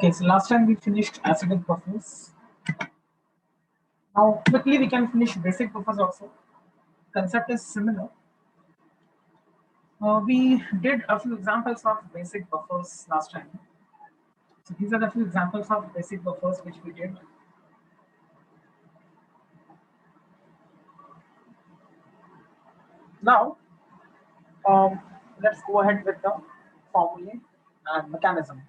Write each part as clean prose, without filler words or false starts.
Okay, so last time we finished acidic buffers. Now quickly we can finish basic buffers also. Concept is similar. We did a few examples of basic buffers last time. So these are the few examples of basic buffers which we did. Now let's go ahead with the formulae and mechanism.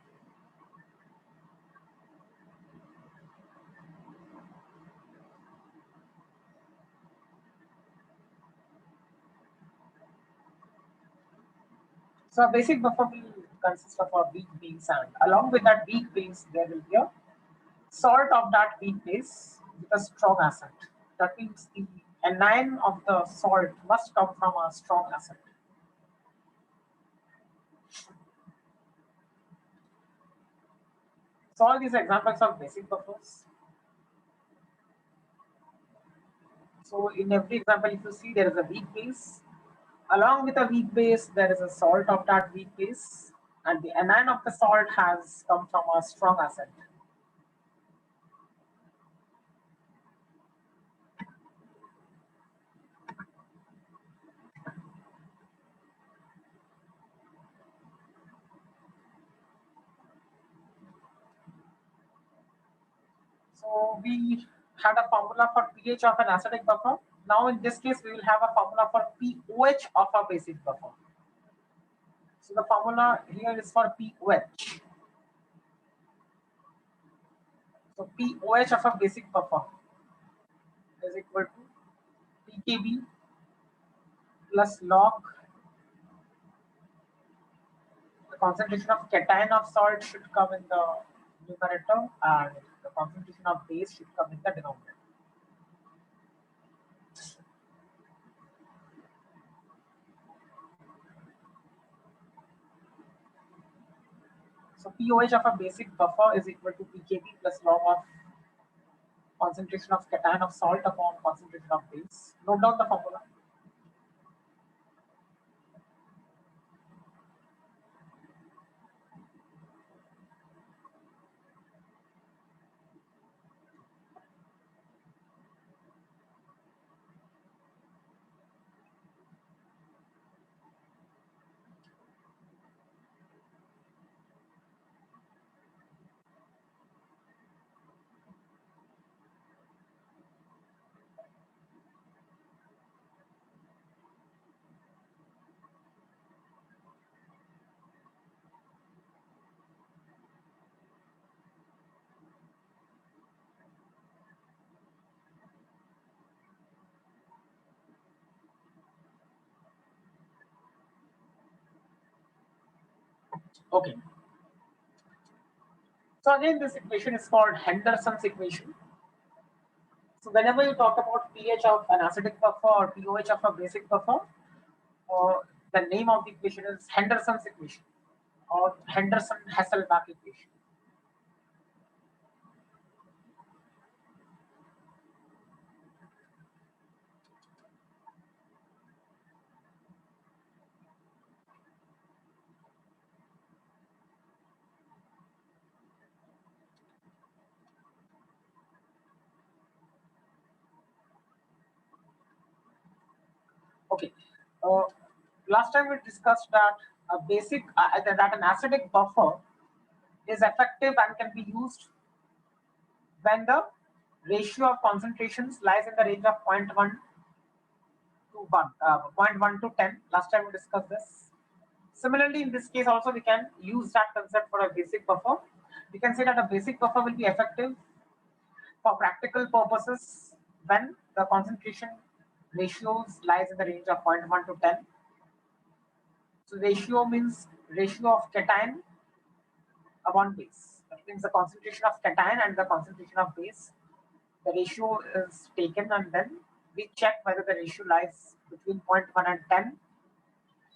So a basic buffer will consist of a weak base, and along with that weak base there will be a salt of that weak base with a strong acid. That means the anion of the salt must come from a strong acid. So all these examples of basic buffers. So in every example, if you see there is a weak base. Along with a weak base, there is a salt of that weak base, and the anion of the salt has come from a strong acid. So we had a formula for pH of an acidic buffer. Now in this case, we will have a formula for pOH of a basic buffer. So the formula here is for pOH. So pOH of a basic buffer is equal to pKb plus log the concentration of cation of salt should come in the numerator and the concentration of base should come in the denominator. So pOH of a basic buffer is equal to pKb plus log of concentration of cation of salt upon concentration of base. Note down the formula. Okay. So again, this equation is called Henderson's equation. So whenever you talk about pH of an acidic buffer or pOH of a basic buffer, the name of the equation is Henderson's equation or Henderson-Hasselbalch equation. Okay. Uh, Last time we discussed that that an acidic buffer is effective and can be used when the ratio of concentrations lies in the range of 0.1 to 1, 0.1 to 10. Last time we discussed this. Similarly, in this case also we can use that concept for a basic buffer. We can say that a basic buffer will be effective for practical purposes when the concentration ratios lies in the range of 0.1 to 10. So ratio means ratio of cation upon base. That means the concentration of cation and the concentration of base. The ratio is taken and then we check whether the ratio lies between 0.1 and 10.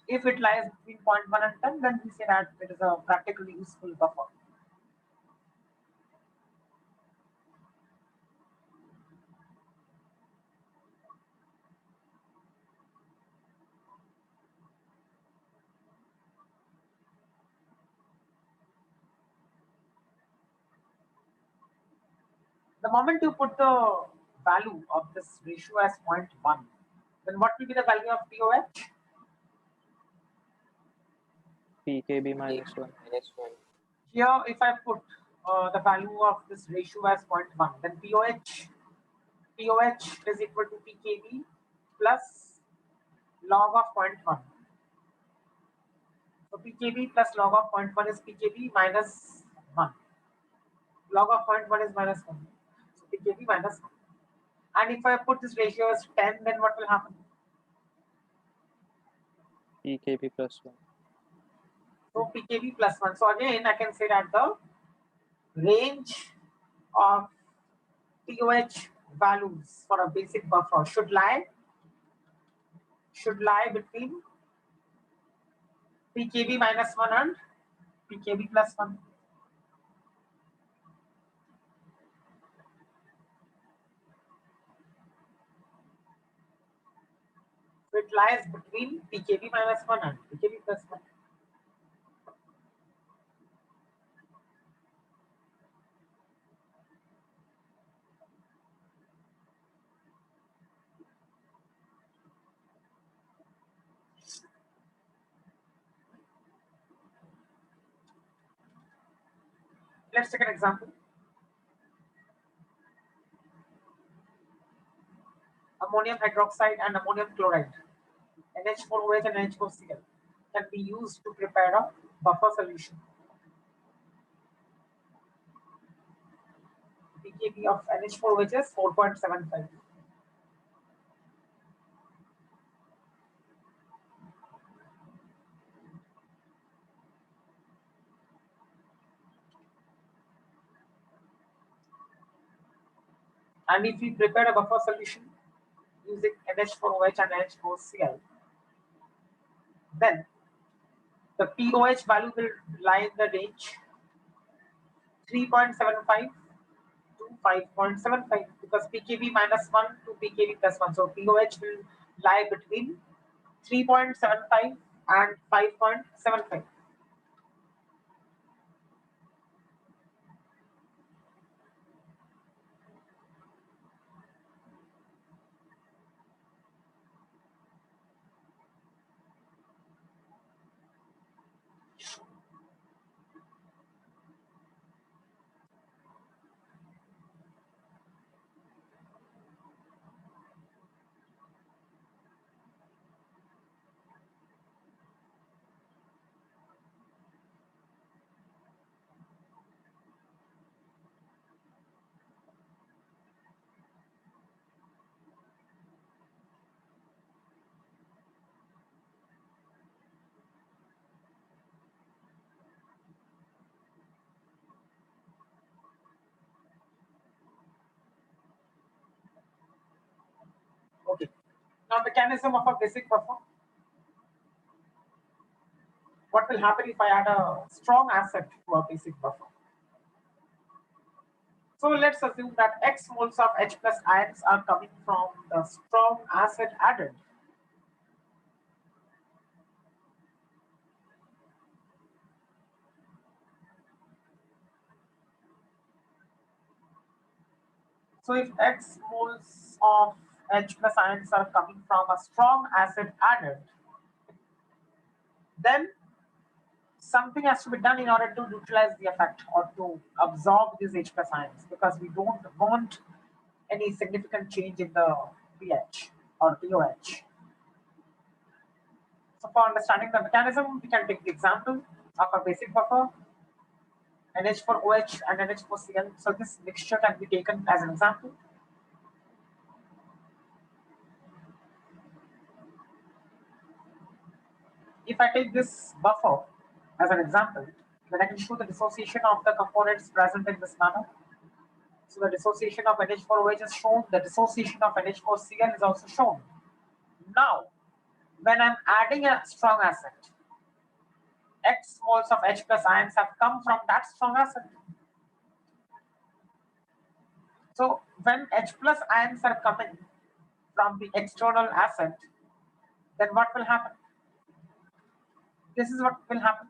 If it lies between 0.1 and 10, then we say that it is a practically useful buffer. The moment you put the value of this ratio as 0.1, then what will be the value of POH? pKb minus 1. Here, if I put the value of this ratio as 0.1, then POH is equal to pKb plus log of 0.1. So pKb plus log of 0.1 is pKb minus 1. Log of 0.1 is minus 1. So pKb minus 1. And if I put this ratio as 10, then what will happen? pKb plus 1. So pKb plus 1. So again, I can say that the range of POH values for a basic buffer should lie between pKb minus 1 and pKb plus 1. So it lies between pKb minus 1 and pKb plus 1. Let's take an example. Ammonium hydroxide and ammonium chloride, NH4OH and NH4Cl, can be used to prepare a buffer solution. pKb of NH4OH is 4.75. And if we prepare a buffer solution using NH4OH and NH4Cl, then the POH value will lie in the range 3.75 to 5.75 because pKb minus 1 to pKb plus 1. So POH will lie between 3.75 and 5.75. Okay. Now mechanism of a basic buffer. What will happen if I add a strong acid to a basic buffer? So let's assume that X moles of H plus ions are coming from the strong acid added. So if X moles of H plus ions are coming from a strong acid added, then something has to be done in order to neutralize the effect or to absorb these H plus ions because we don't want any significant change in the pH or POH. So for understanding the mechanism, we can take the example of a basic buffer, NH4OH and NH4Cl. So this mixture can be taken as an example. If I take this buffer as an example, then I can show the dissociation of the components present in this manner. So the dissociation of NH4OH is shown, the dissociation of NH4Cl is also shown. Now, when I'm adding a strong acid, X moles of H plus ions have come from that strong acid. So when H plus ions are coming from the external acid, then what will happen? This is what will happen.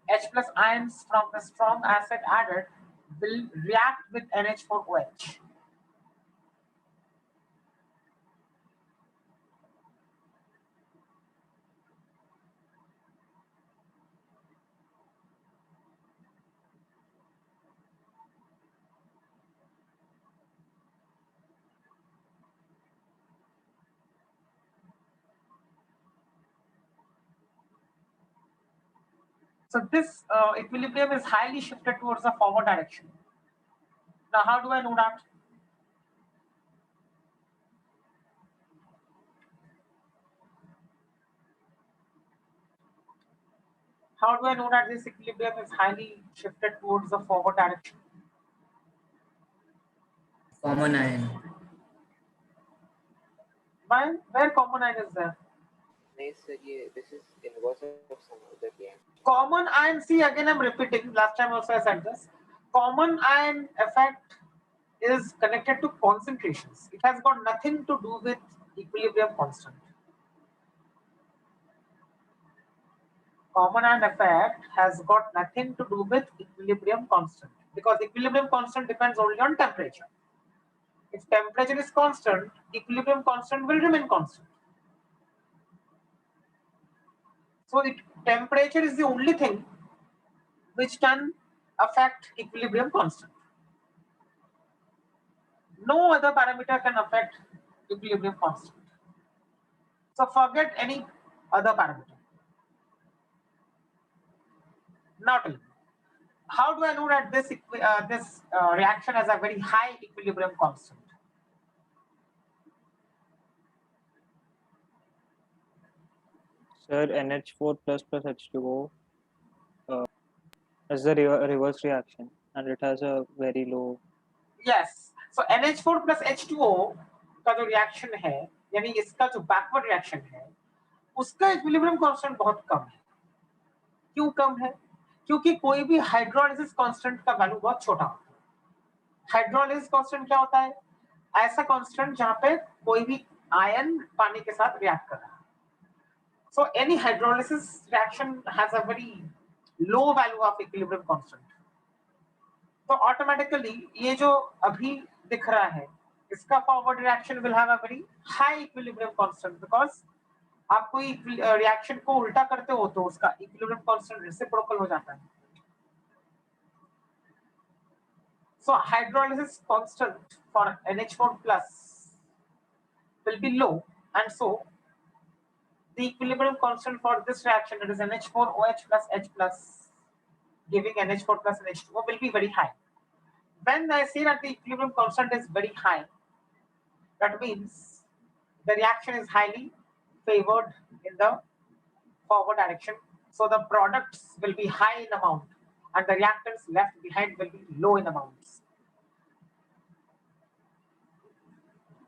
H plus ions from the strong acid added will react with NH4OH. So this equilibrium is highly shifted towards the forward direction. Now, how do I know that? How do I know that this equilibrium is highly shifted towards the forward direction? Common ion. Where common ion is there? नहीं sir ये this is inverse of some other game. Common ion, see again I'm repeating, last time also I said this. Common ion effect is connected to concentrations. It has got nothing to do with equilibrium constant. Common ion effect has got nothing to do with equilibrium constant because equilibrium constant depends only on temperature. If temperature is constant, equilibrium constant will remain constant. So temperature is the only thing which can affect equilibrium constant. No other parameter can affect equilibrium constant. So forget any other parameter. Now tell me, how do I know that this reaction has a very high equilibrium constant? Sir, NH4 plus H2O is the reverse reaction and it has a very low. Yes. So NH4 plus H2O का जो reaction है, यानी इसका जो backward reaction है, उसका equilibrium constant बहुत कम है. क्यों कम है? क्योंकि कोई भी हाइड्रोलाइसिस कांस्टेंट का वैल्यू बहुत छोटा होता है. हाइड्रोलाइसिस कांस्टेंट क्या होता है? ऐसा कांस्टेंट जहां पे कोई भी आयन पानी के साथ रिएक्ट कर रहा है. So any hydrolysis reaction has a very low value of equilibrium constant. तो ऑटोमेटिकली ये जो अभी दिख रहा है, इसका forward reaction will have a very high equilibrium constant because आप कोई रिएक्शन को उल्टा करते हो तो उसका इक्विलिब्रियम कांस्टेंट रेसिप्रोकल हो जाता है. So hydrolysis constant for NH4 plus will be low, and so the equilibrium constant for this reaction, that is NH4OH plus H plus, giving NH4 plus and H2O, will be very high. When I say that the equilibrium constant is very high, that means the reaction is highly favored in the forward direction. So the products will be high in amount and the reactants left behind will be low in amounts.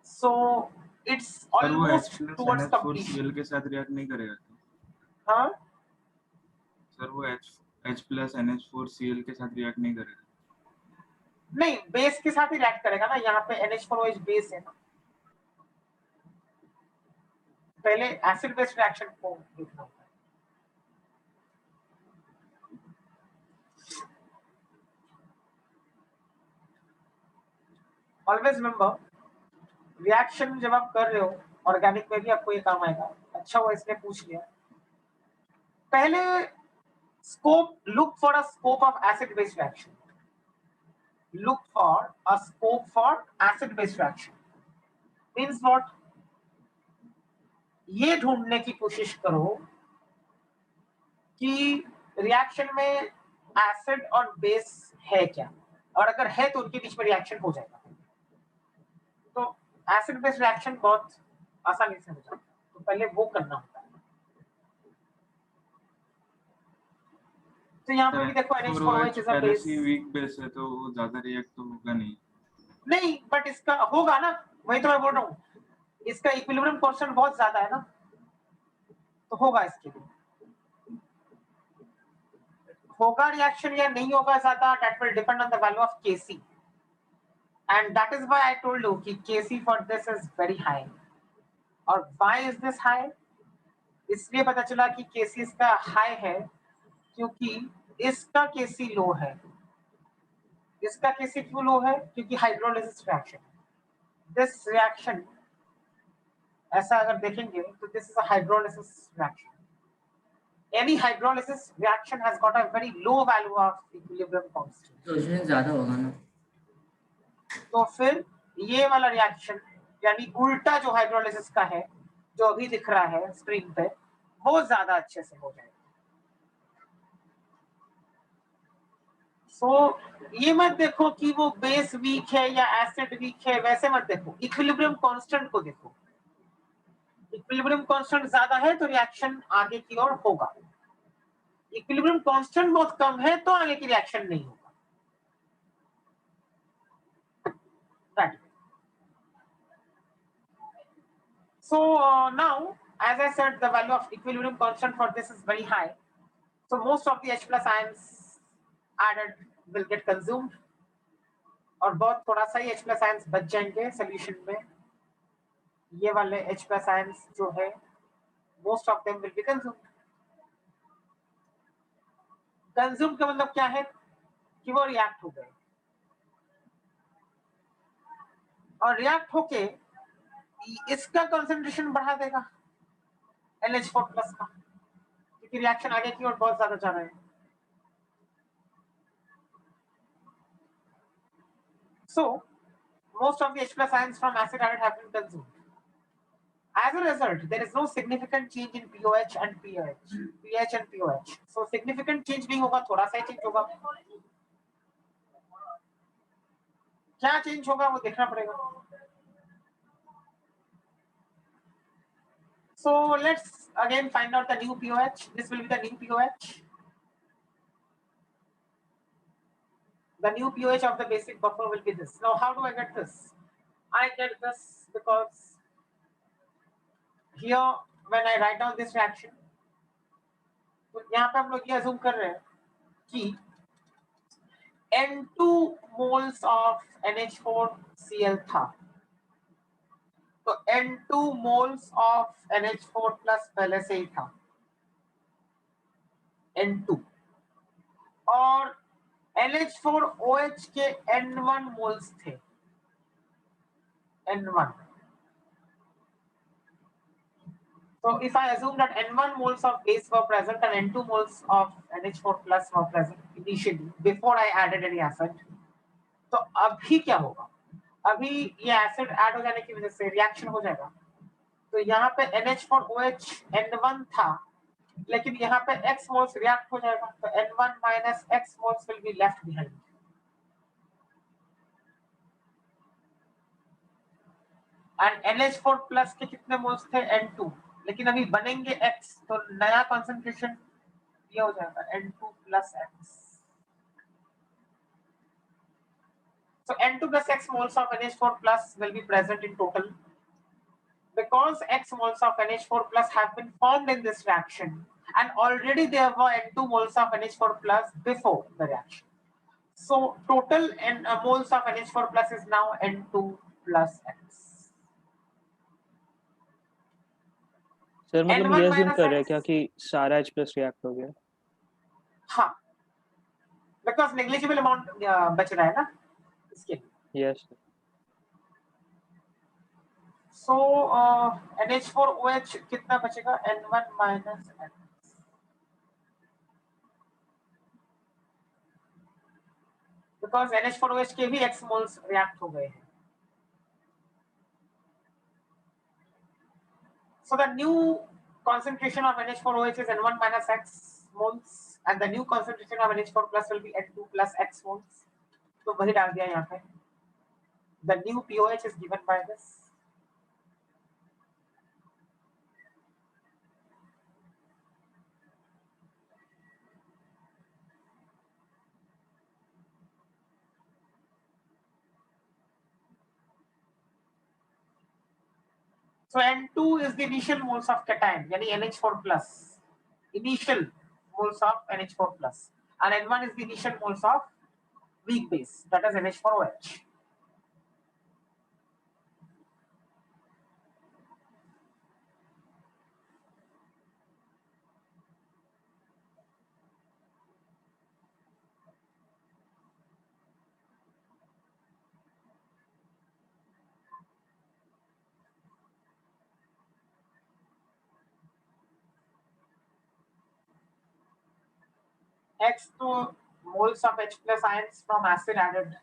So it's almost towards completion. Cl के साथ react नहीं करेगा. हाँ sir वो H plus NH4Cl के साथ react नहीं करेगा. नहीं, बेस के साथ ही रिएक्ट करेगा ना. यहाँ पे NH4OH बेस है ना. पहले एसिड बेस रिएक्शन को देखना होता है. ऑलवेज रिमेंबर, रिएक्शन जब आप कर रहे हो ऑर्गेनिक में भी आपको ये काम आएगा. अच्छा हुआ इसने पूछ लिया. पहले scope, look for a scope of acid base reaction. Look for a scope for acid base reaction. Means what? ये ढूंढने की कोशिश करो कि रिएक्शन में एसिड और बेस है क्या, और अगर है तो उनके बीच में रिएक्शन हो जाएगा. तो एसिड बेस रिएक्शन बहुत आसानी से हो जाता है. तो पहले वो करना होता है. तो यहाँ पे भी देखो NH4OH is a base. Weak base है तो वो ज्यादा रिएक्ट तो होगा नहीं, बट इसका होगा ना. वही तो मैं बोल रहा हूँ, इसका इक्विलिब्रियम कांस्टेंट बहुत ज्यादा है ना, तो होगा इसके लिए. होगा रिएक्शन या नहीं होगा ज्यादा, that will depend on the value of Kc, and that is why I told you कि Kc for this is very high. और व्हाई इज दिस हाई? इसलिए पता चला कि Kc इसका हाई है क्योंकि इसका केसी लो है। इसका केसी क्यों लो है? क्योंकि हाइड्रोलिसिस रिएक्शन। दिस रिएक्शन ऐसा अगर देखेंगे तो this is a hydrolysis reaction. Any hydrolysis reaction has got a very low value of equilibrium constant. तो उसमें ज्यादा होगा ना। तो फिर ये वाला रिएक्शन यानी उल्टा जो हाइड्रोलिसिस का है, जो अभी दिख रहा है स्क्रीन पे, वो ज्यादा अच्छे से हो जाएगा। ये मत देखो कि वो बेस वीक है या एसिड वीक है, वैसे मत देखो, इक्विलिब्रियम कांस्टेंट को देखो। इक्विलिब्रियम कांस्टेंट ज्यादा है तो रिएक्शन आगे की ओर होगा। इक्विलिब्रियम कांस्टेंट बहुत कम है तो आगे की रिएक्शन नहीं होगा। Right. So now, as I said, the value of equilibrium constant for this is very high. So most of the H plus ions added will get consumed, और बहुत थोड़ा सा ही H plus ions बच जाएंगे solution में। ये वाले H plus ions जो है, most of them will be consumed. Consumed का मतलब क्या है? कि वो react हो गए, और react होके इसका concentration बढ़ा देगा NH4 plus का, क्योंकि रिएक्शन आगे की ओर बहुत ज्यादा जा रहा है। So most of the H plus ions from acid added have been consumed. As a result, there is no significant change in pOH and pH and pOH. So significant change नहीं होगा, थोड़ा सा ही change होगा। क्या change होगा वो देखना पड़ेगा। So let's again find out the new pOH. This will be the new pOH. The new pOH of the basic buffer will be this. Now, how do I get this? I get this because here when I write down this reaction, तो यहाँ पे हम लोग ये assume कर रहे हैं कि N2 moles of NH4Cl था, तो N2 moles of NH4 plus पहले से ही था, N2, और NH4OH के N1 moles थे, N1. So if I assume that N1 moles of base were present and N2 moles of NH4 plus were present initially before I added any acid, तो अभी क्या होगा? अभी ये एसिड ऐड हो जाने की वजह से रिएक्शन हो जाएगा, तो यहाँ पे NH4OH N1 था, लेकिन यहाँ पे X moles रिएक्ट हो जाएगा, तो N1 minus X moles will be left behind. And NH4 plus के कितने मोल्स थे? N2, लेकिन अभी बनेंगे X, तो नया कॉन्सेंट्रेशन ये हो जाएगा N2 plus X. So N2 plus X moles of NH4 plus will be present in total. Because X moles of NH4 plus have been formed in this reaction, and already there were N2 moles of NH4 plus before the reaction. So total moles of NH4 plus is now N2 plus X. Sir मतलब ये N1 assume minus कर रहे हैं X. क्या कि सारा H plus react हो गया? हाँ, because negligible amount बच रहा है ना इसके लिए. Yes. So NH4OH कितना बचेगा? N1 minus X. Because NH4OH के भी X moles react हो गए हैं. So the new concentration of NH4OH is N1 minus X moles, and the new concentration of NH4 plus will be N2 plus X moles. तो वही डाल दिया यहाँ पे. The new pOH is given by this. So N2 is the initial moles of cation, यानी NH4 plus. Initial moles of NH4 plus, and N1 is the initial moles of weak base, that is NH4OH. X to moles of H plus ions from acid added.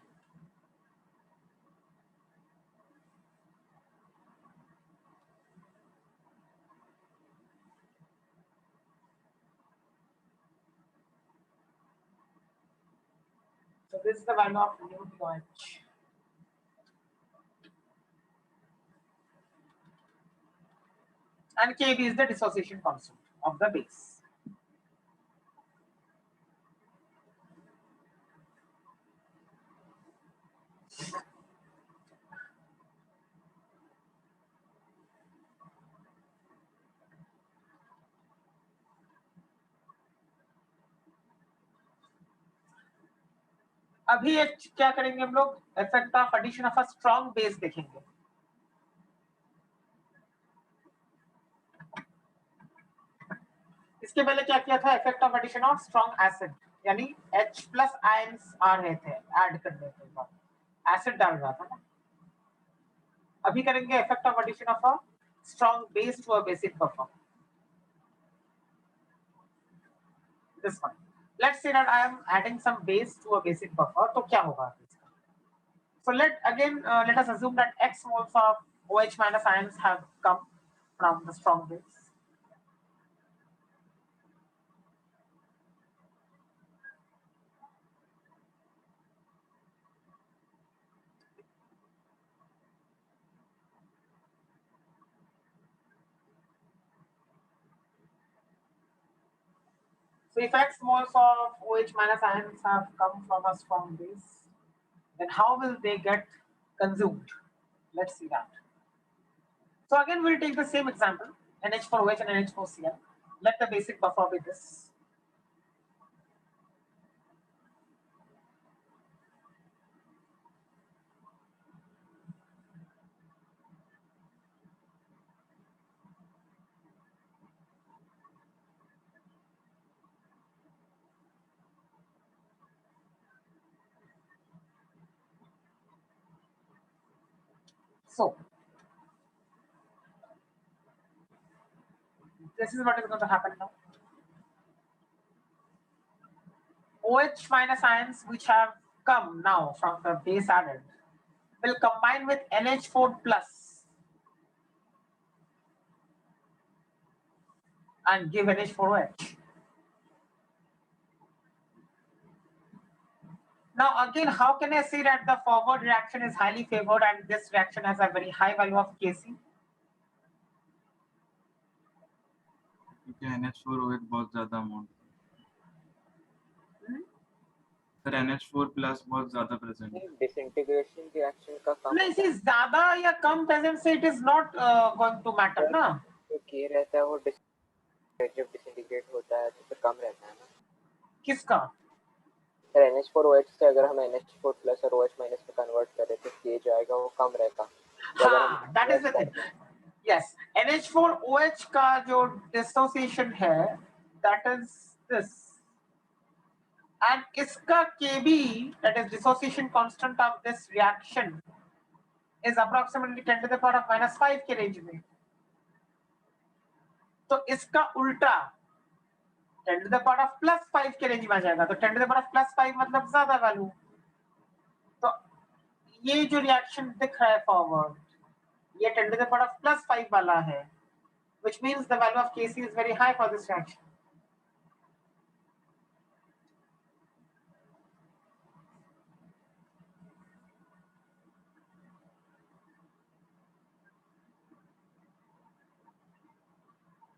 So this is the value of mu DOH. And Kb is the dissociation constant of the base. अभी एक क्या करेंगे हम लोग, effect of addition of a strong base देखेंगे. इसके पहले क्या किया था, effect of addition of strong acid, यानी H प्लस आयंस आ रहे थे ऐड करने के बाद, एसिड डाल रहा था ना. अभी करेंगे effect of addition of a strong base to a basic buffer. This one. Let's say that I am adding some base to a basic buffer. तो क्या होगा इसका? So let us assume that X moles of OH minus ions have come from the strong base. So if X moles of OH minus ions have come from a strong base, then how will they get consumed? Let's see that. So again, we'll take the same example, NH4OH and NH4Cl. Let the basic buffer be this. So this is what is going to happen now. OH minus ions which have come now from the base added will combine with NH4 plus and give NH4OH. Now again, how can I say that the forward reaction is highly favored and this reaction has a very high value of Kc? क्योंकि NH4OH बहुत ज़्यादा amount, sir NH4 plus बहुत ज़्यादा present है. Disintegration reaction का कम नहीं, इसे ज्यादा या कम प्रेजेंट से it is not going to matter ना. जो के रहता है वो जब डिसइंटीग्रेट होता है तो फिर कम रहता है ना. किसका? सर NH4OH से अगर हम NH4 प्लस और OH माइनस में कन्वर्ट करें तो के जो आएगा वो कम रहेगा. हाँ, that is the thing. Yes, NH4OH का जो dissociation है, that is this. And इसका Kb, that is dissociation constant of this reaction, is approximately 10 to the power of -5 के रेंज में. तो इसका उल्टा 10 to the power of +5 के रेंज में आ जाएगा. तो 10 to the power of +5 मतलब ज्यादा वैल्यू. तो ये जो रिएक्शन दिख रहा है फॉरवर्ड, ये 10 to the power of +5 वाला है, which means the value of Kc is very high for this reaction.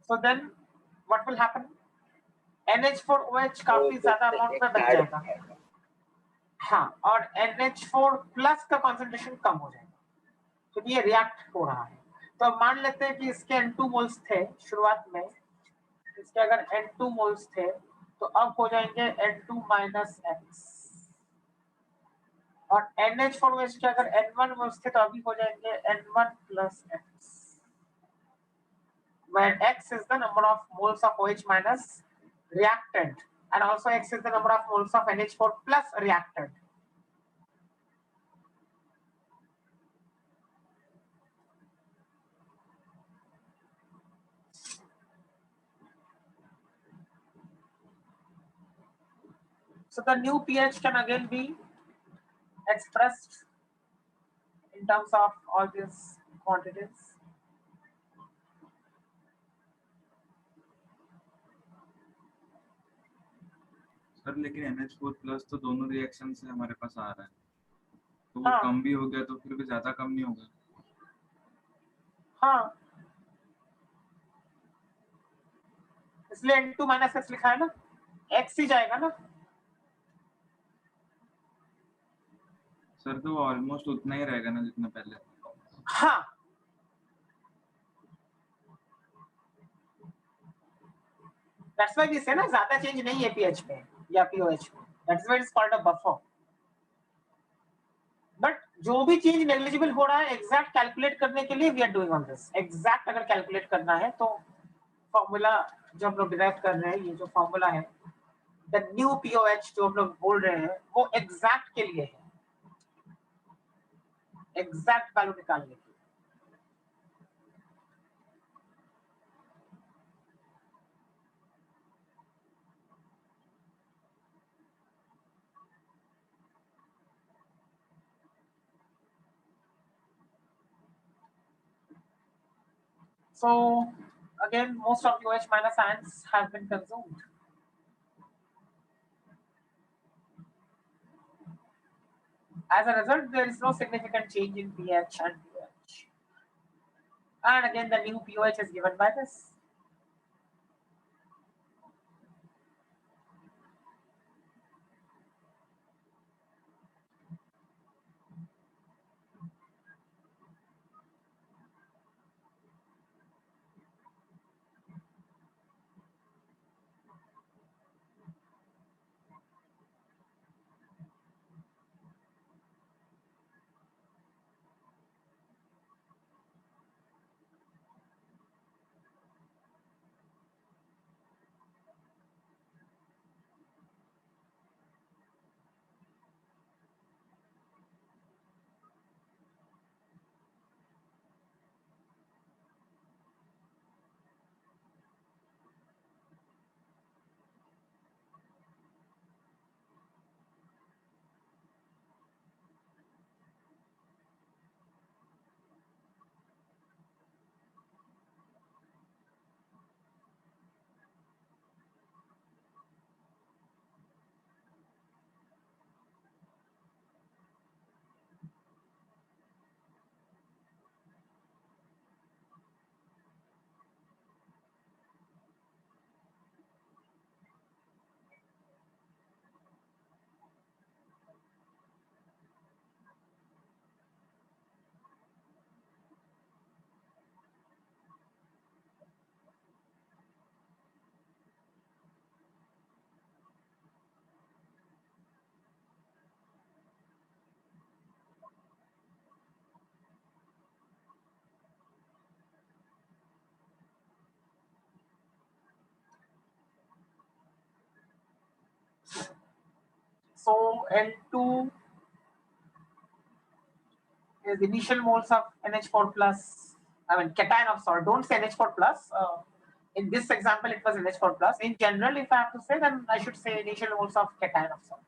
So then what will happen? NH4OH काफी ज्यादा अमाउंट में बच जाएगा. हाँ, और NH4 प्लस का कॉन्सेंट्रेशन कम हो जाएगा. तो ये रिएक्ट हो रहा है. तो मान लेते हैं कि इसके N2 मोल्स थे शुरुआत में, इसके अगर N2 मोल्स थे तो अब हो जाएंगे N2 माइनस X, और NH4OH के अगर N1 मोल्स थे तो अभी हो जाएंगे N1 plus X, where X is the number of moles of OH minus reactant and also X is the number of moles of NH4 plus reactant. So the new pH can again be expressed in terms of all these quantities. Sir लेकिन NH4+ तो दोनों reaction से हमारे पास आ रहा है, तो वो हाँ। कम भी हो गया तो फिर भी ज्यादा कम नहीं होगा। हाँ, इसलिए N2 माइनस एक्स लिखा है ना, x ही जाएगा ना। सर तो ऑलमोस्ट उतना ही रहेगा ना जितना पहले। हाँ, दैट्स व्हाई वी से ना ज्यादा चेंज नहीं है pH में या pOH में, that's why it's called a buffer. But जो भी चेंज नेग्लिजिबल हो रहा है एग्जैक्ट कैलकुलेट करने के लिए we are doing on this. Exact अगर कैलकुलेट करना है तो फॉर्मूला जो हम लोग डिराइव कर रहे हैं, ये जो फॉर्मूला है द न्यू pOH जो हम लोग बोल रहे हैं वो एग्जैक्ट के लिए है, एग्जैक्ट वैल्यू निकालने के लिए। So again, most of OH minus ions have been consumed. As a result, there is no significant change in pH and pOH. And again, the new pOH is given by this. So N2 is initial moles of NH4 plus, I mean cation of salt. Don't say NH4 plus. In this example, it was NH4 plus. In general, if I have to say, then I should say initial moles of cation of salt.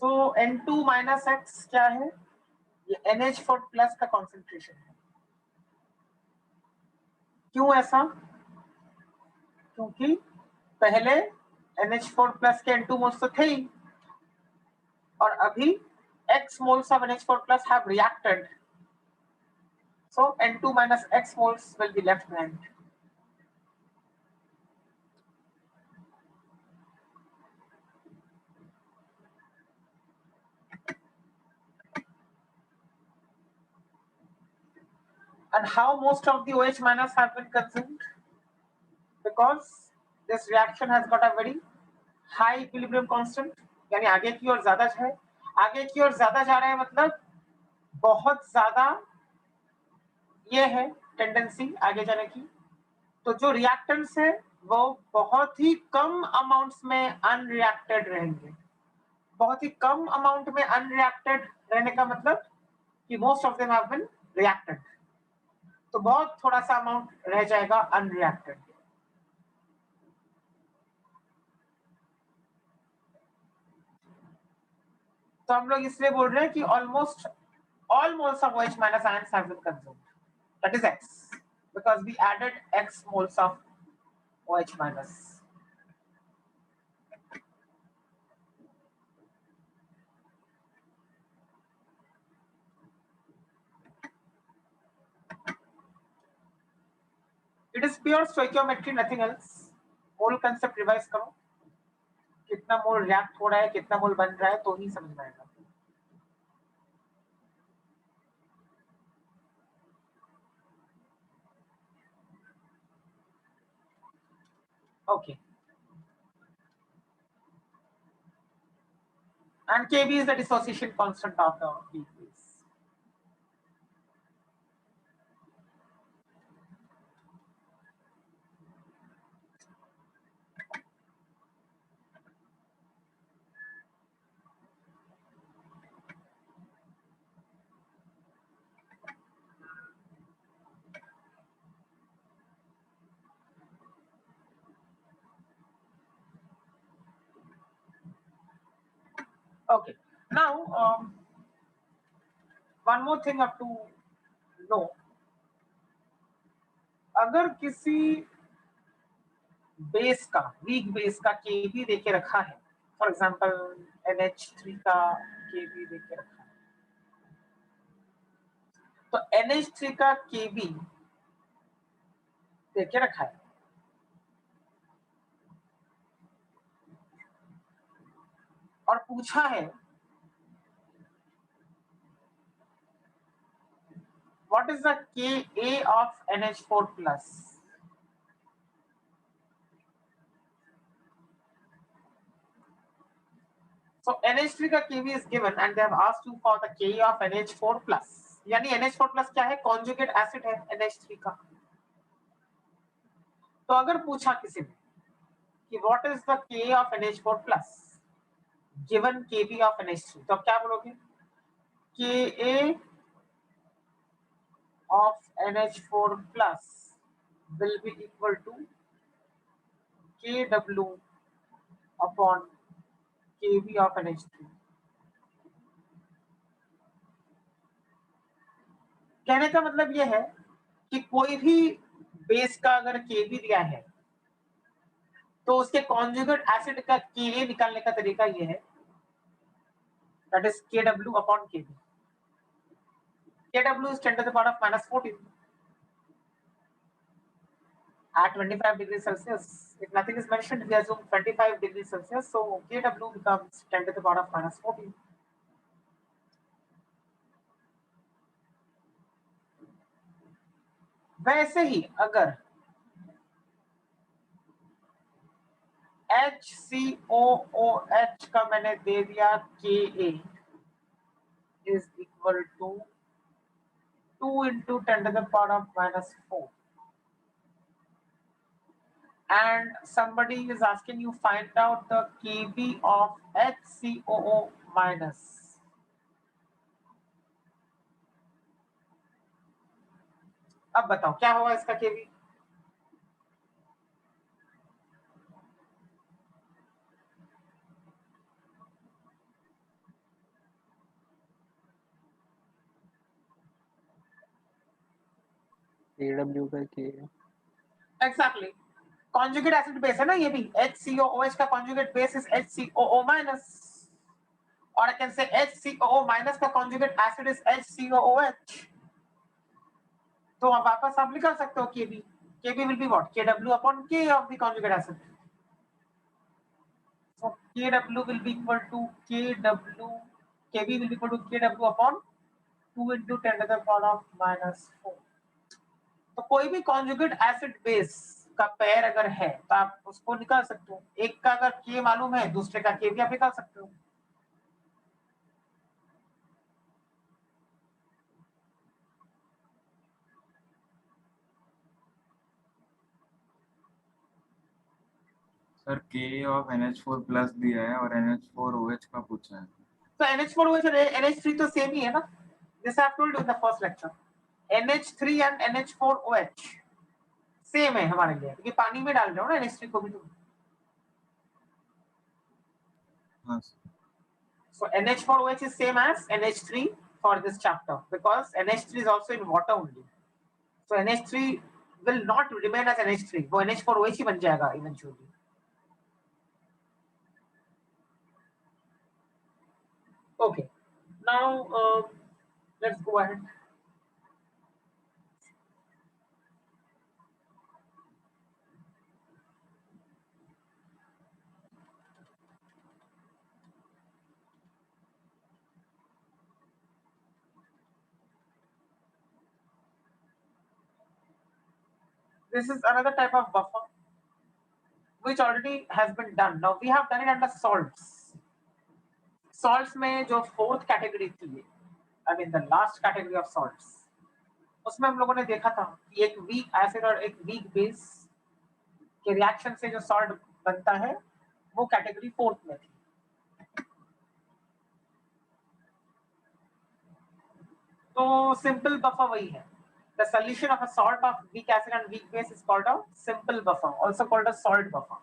तो N2 minus x क्या है? ये NH4 plus का concentration है। क्यों ऐसा? क्योंकि पहले NH4 प्लस के N2 मोल्स तो थे ही, और अभी X moles of NH4 plus have reacted, so N2 minus X moles will be left behind. And how most of the OH minus have been consumed? Because this reaction has got a very high equilibrium constant, यानी आगे की ओर ज्यादा है, आगे की ओर ज्यादा जा रहा है मतलब बहुत ज्यादा ये है टेंडेंसी आगे जाने की। तो जो रिएक्टेंट्स है वो बहुत ही कम अमाउंट्स में अनरिएक्टेड रहेंगे। बहुत ही कम अमाउंट में अनरिएक्टेड रहने का मतलब कि most of them have been reacted, तो बहुत थोड़ा सा अमाउंट रह जाएगा अनरिएक्टेड। तो हम लोग इसलिए बोल रहे हैं कि almost all moles of OH minus ions have been consumed, that is X, because we added X moles of OH minus. It is pure stoichiometry, nothing else. Mole concept revise करो, कितना मोल रिएक्ट हो रहा है, कितना मोल बन रहा है, तो ही समझ में आएगा। Okay. And Kb is the dissociation constant of the weak base. Okay. Now, one more thing up to know. अगर किसी बेस का, वीक बेस का Kb देके रखा है, फॉर एग्जांपल NH3 का Kb देके रखा है, तो NH3 का Kb देके रखा है, और पूछा है what is the Ka of NH4 plus? So NH3 का Kb is given and they have asked you for the Ka of NH4 plus. यानी NH4 plus क्या है? कॉन्जुगेट एसिड है NH3 का। तो अगर पूछा किसी ने कि what is the Ka of NH4 plus given Kb of NH3, तो आप क्या बोलोगे? Ka of NH4 plus will be equal to Kw upon Kb of NH3. कहने का मतलब यह है कि कोई भी बेस का अगर Kb दिया है तो उसके कॉन्जुगेट एसिड का Ka निकालने का तरीका यह है, that is Kw upon Kb. Kw is 10 to the power of minus 14 at 25 degrees Celsius. If nothing is mentioned, we assume 25 degrees Celsius, so Kw becomes 10 to the power of minus 14. वैसे ही अगर HCOOH का मैंने दे दिया Ka is equal to 2 into 10 to the power of minus 4, and somebody is asking you find out the Kb of HCOO minus. अब बताओ क्या होगा इसका Kb? Kw by Ka. Exactly. Conjugate acid base है ना ये भी, HCOOH का conjugate base is HCOO minus, और I can say HCOO minus का कॉन्जुगेट एसिड इज HCOOH। तो अब वापस आप निकाल सकते हो Kb will be what? Kw upon K of the conjugate acid. So Kw will be equal to Kb will be equal to Kw upon 2 into 10 to the power of minus 4. तो कोई भी कॉन्जुगेट एसिड बेस का pair अगर है तो आप उसको निकाल सकते हो। एक का अगर K मालूम है, दूसरे का K भी आप निकाल सकते हो। Sir K of NH4 plus दिया है और NH4OH का पूछा है। तो NH4OH और NH3 तो सेम ही है ना, जैसे आप told in the first lecture, NH3 and NH4OH same है हमारे लिए, क्योंकि पानी में डाल रहे हो ना NH3 को भी तुम। हाँ So NH4OH is same as NH3 for this chapter because NH3 is also in water only. So NH3 will not remain as NH3, वो NH4OH ही बन जाएगा eventually. Okay, now let's go ahead. This is another type of buffer which already has been done. Now we have done it under salts. Salts में जो fourth category थी, I mean the last category of salts, उसमें हम लोगों ने देखा था कि एक weak acid और एक weak base के रिएक्शन से जो सॉल्ट बनता है वो कैटेगरी फोर्थ में थी। तो सिंपल बफर वही है। The solution of a salt of weak acid and weak base is called a simple buffer, also called a salt buffer.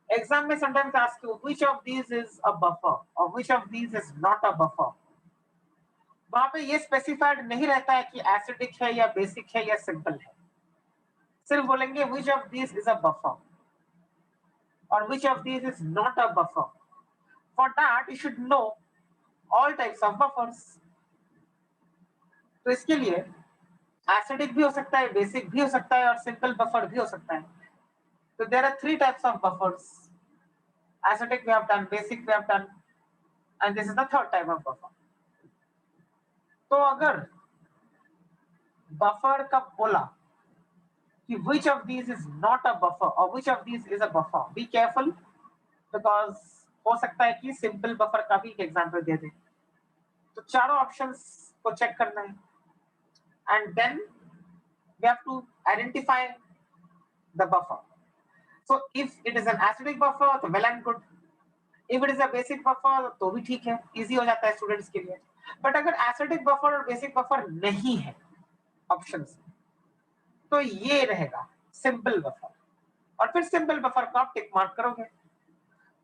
Exam में sometimes ask you which of these is a buffer or which of these is not a buffer. वहां पे ये specified नहीं रहता है कि acidic है या बेसिक है या सिंपल है, सिर्फ बोलेंगे which of these is a buffer or which of these is not a buffer. For that you should know all types of buffers. तो इसके लिए एसिडिक भी हो सकता है, बेसिक भी हो सकता है और सिंपल बफर भी हो सकता है। तो there are three types of buffers, acidic we have done, basic we have done, and this is the third type of buffer. तो अगर बफर का बोला कि which of these is not a buffer or which of these is a buffer, be careful because हो सकता है कि simple buffer का भी एक एग्जांपल दे दे। तो चारों ऑप्शंस को चेक करना है and then we have to identify the buffer. So if it is an acidic buffer तो well and good, if it is a basic buffer तो भी ठीक है, easy हो जाता है स्टूडेंट्स के लिए। बट अगर acidic buffer और basic buffer नहीं है ऑप्शंस तो ये रहेगा सिंपल बफर, और फिर सिंपल बफर को आप टिक मार्क करोगे।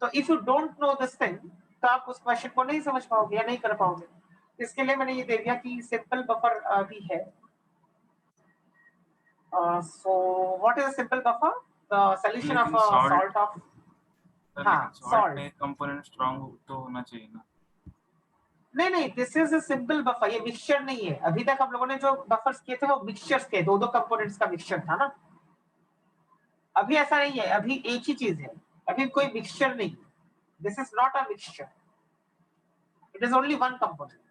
तो if you don't know this thing तो आप उस क्वेश्चन को नहीं समझ पाओगे या नहीं कर पाओगे। इसके लिए मैंने ये दे दिया कि सिंपल बफर भी है। So what is a simple buffer? The solution of a salt of salt में कंपोनेंट स्ट्रांग तो होना चाहिए ना। नहीं, this is a simple buffer, ये मिक्सचर नहीं है। अभी तक हम लोगों ने जो बफर्स किए थे वो मिक्सचर्स थे, दो कंपोनेंट्स का मिक्सचर था ना। अभी ऐसा नहीं है, अभी एक ही चीज है, अभी कोई मिक्सचर नहीं। This is not a mixture, it is only one component.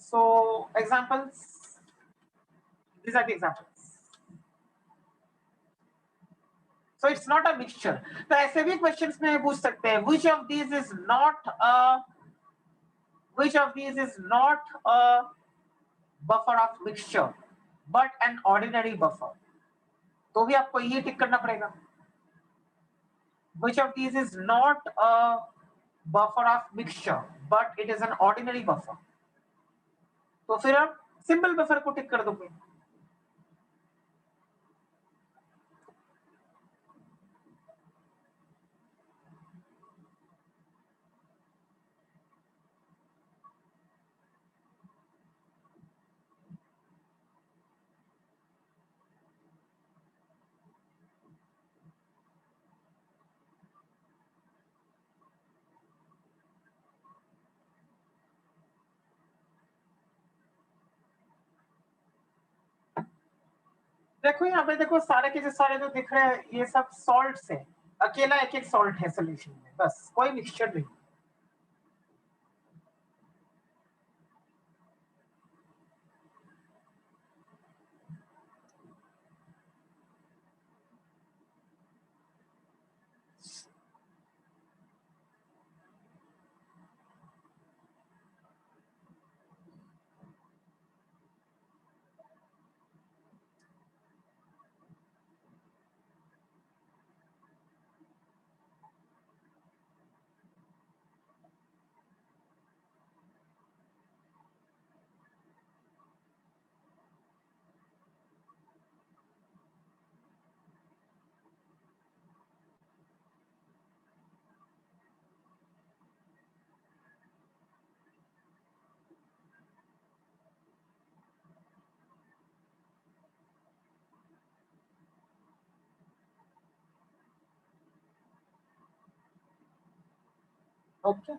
So examples, these are the examples. So it's not a mixture. तो ऐसे भी क्वेश्चंस में पूछ सकते हैं which of these is not a buffer of mixture but an ordinary buffer. तो भी आपको ये टिक करना पड़ेगा which of these is not a buffer of mixture but it is an ordinary buffer. तो फिर आप सिंपल बफर को टिक कर दोगे। देखो यहाँ पे देखो सारे के सारे जो दिख रहे हैं ये सब सॉल्ट्स है, अकेला एक एक सॉल्ट है सोल्यूशन में, बस कोई मिक्सचर नहीं। Okay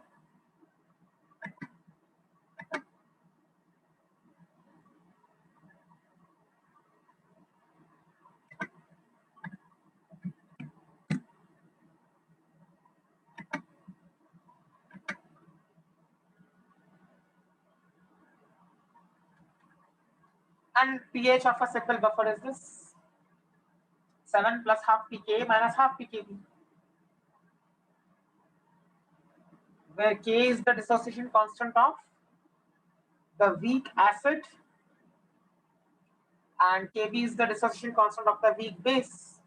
and pH of a simple buffer is this 7 plus half pKa minus half pKb, where K is the dissociation constant of the weak acid and Kb is the dissociation constant of the weak base.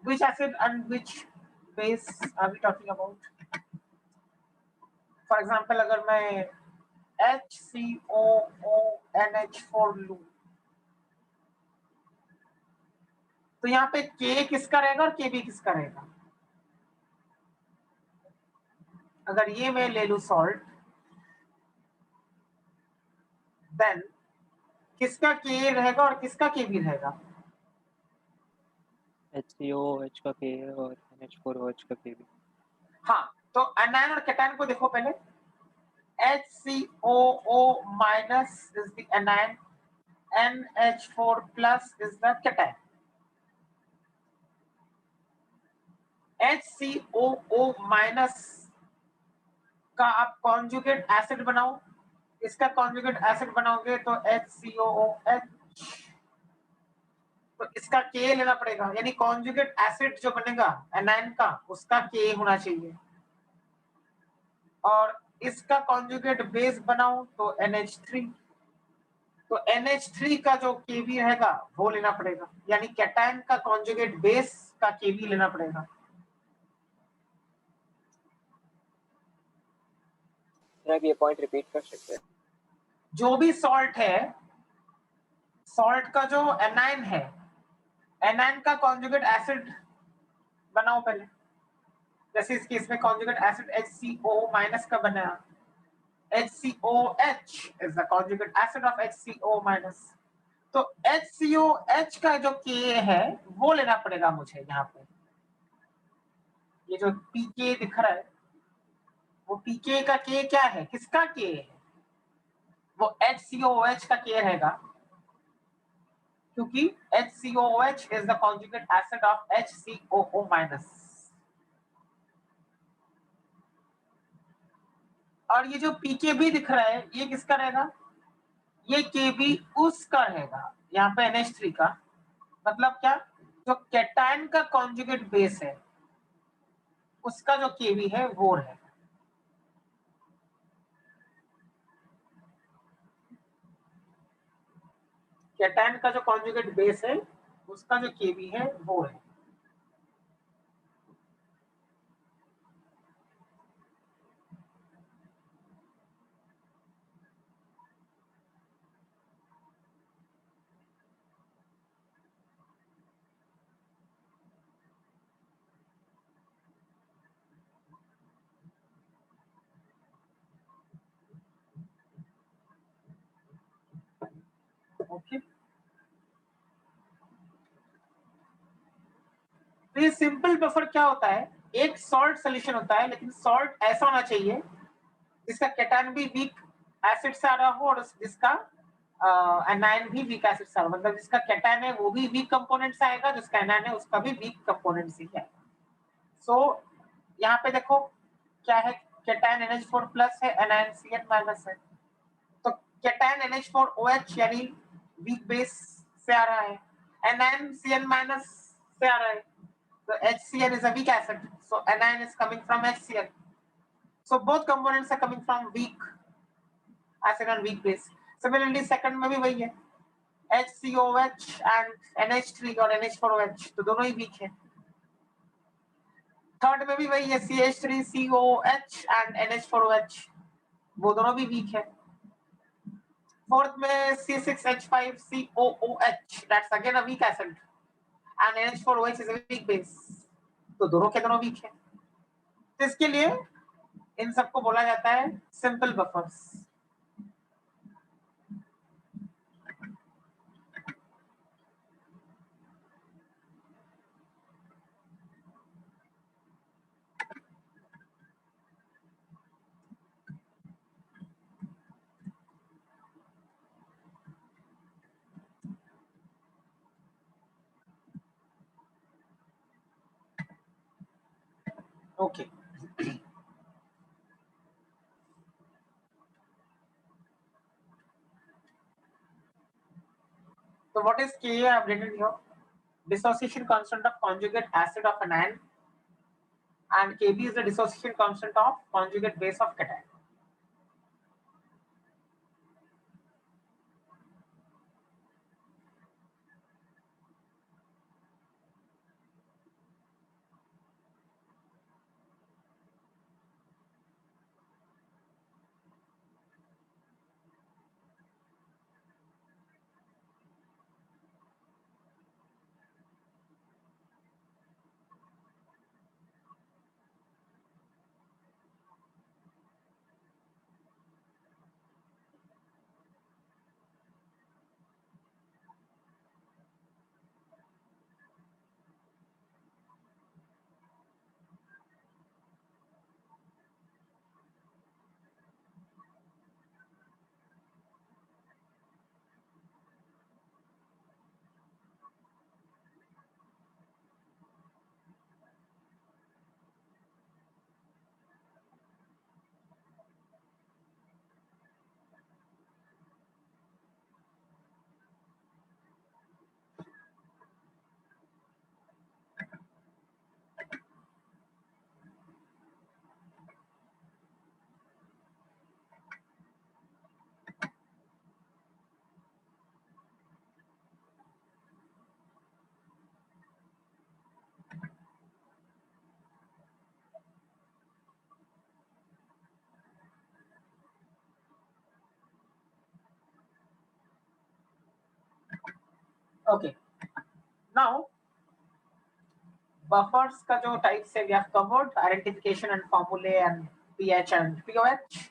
Which acid and which base are we talking about? For example, अगर मैं HCOONH4 लूं तो यहाँ पे K किसका रहेगा और Kb किसका रहेगा? अगर ये मैं ले लूं सॉल्ट, देन किसका K रहेगा और किसका Kb रहेगा? HCOOH का K और NH4OH का Kb। हाँ, तो एनायन और कैटायन को देखो पहले। HCOO minus is the anion, NH4 plus is the cation. HCOO minus का आप कॉन्जुगेट एसिड बनाओ, इसका कॉन्जुगेट एसिड बनाओगे तो HCOOH, तो इसका K लेना पड़ेगा, यानी कॉन्जुगेट एसिड जो बनेगा एनायन का उसका K होना चाहिए, और इसका कॉन्जुगेट बेस बनाओ तो NH3, तो NH3 का जो Kb रहेगा वो लेना पड़ेगा, यानी कैटायन का कॉन्जुगेट बेस का Kb लेना पड़ेगा। आप ये पॉइंट रिपीट कर सकते हैं? जो भी सॉल्ट है, सॉल्ट का जो एनायन है, एनायन का कॉन्जुगेट एसिड बनाओ पहले, जैसे इस केस में कॉन्जुगेट एसिड HCO माइनस का बना, HCOH is the conjugate acid of HCO minus, तो HCOH का जो K है वो लेना पड़ेगा मुझे। यहाँ पे ये जो pK दिख रहा है वो pK का K क्या है, किसका K है? वो HCOH का K रहेगा, क्योंकि HCOH is the conjugate acid of HCOO minus। और ये जो pKb दिख रहा है ये किसका रहेगा? ये Kb उसका रहेगा, यहाँ पे NH3 का, मतलब क्या, जो कैटायन का कॉन्जुगेट बेस है उसका जो Kb है वो है। कैटायन का जो कॉन्जुगेट बेस है उसका जो Kb है वो है। ओके, तो ये सिंपल बफर क्या होता है, एक सॉल्ट सोल्यूशन होता है, लेकिन सॉल्ट ऐसा होना चाहिए जिसका कैटायन भी वीक एसिड से आ रहा हो और जिसका एनायन भी वीक एसिड से मतलब जिसका कैटायन है वो भी वीक कंपोनेंट से आएगा, जिसका एनायन है उसका भी वीक कंपोनेंट से ही आएगा. सो यहाँ पे देखो क्या है, कैटायन NH4 प्लस है, एनायन Cn माइनस है. तो कैटायन NH4OH यानी वीक बेस से आ रहा है, एनायन Cn माइनस से आ रहा है. So HCl is a weak acid, so anion is coming from HCl. So both components are coming from weak acid and weak base. Similarly, second में भी वही है, HCOH and NH3 और NH4OH तो दोनों ही weak है. थर्ड में भी वही है, CH3COH and NH4OH वो दोनों भी weak है. फोर्थ में C6H5COOH that's again a weak acid and NH4OH is a weak base तो दोनों के दोनों weak है. तो इसके लिए इन सबको बोला जाता है simple buffers. Okay, so what is Ka? I have written here. Dissociation constant of conjugate acid of anion, and Kb is the dissociation constant of conjugate base of cation. Okay, now buffers का जो types है we have covered identification and formulae and pH and pOH.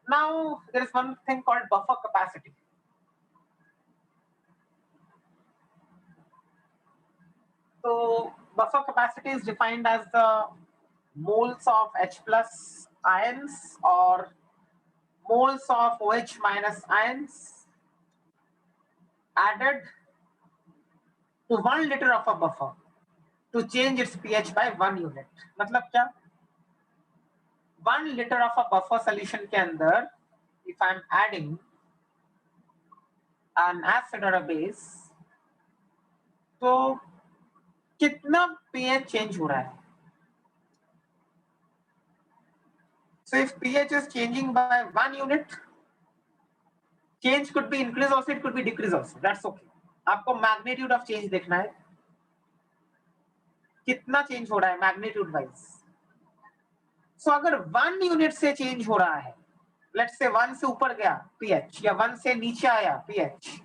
Now there is one thing called buffer capacity. So buffer capacity is defined as the moles of H plus ions or moles of OH minus ions added to 1 liter of a buffer to change its pH by 1 unit. मतलब क्या? 1 liter of a buffer solution के अंदर if I'm adding an acid or a base तो कितना pH change हो रहा है? So if pH is changing by 1 unit, change could be increase also, it could be decrease also. That's okay. आपको magnitude of change देखना है. कितना change हो रहा है magnitude wise. So अगर 1 unit से change हो रहा है, let's say 1 से ऊपर गया pH या 1 से नीचे आया pH,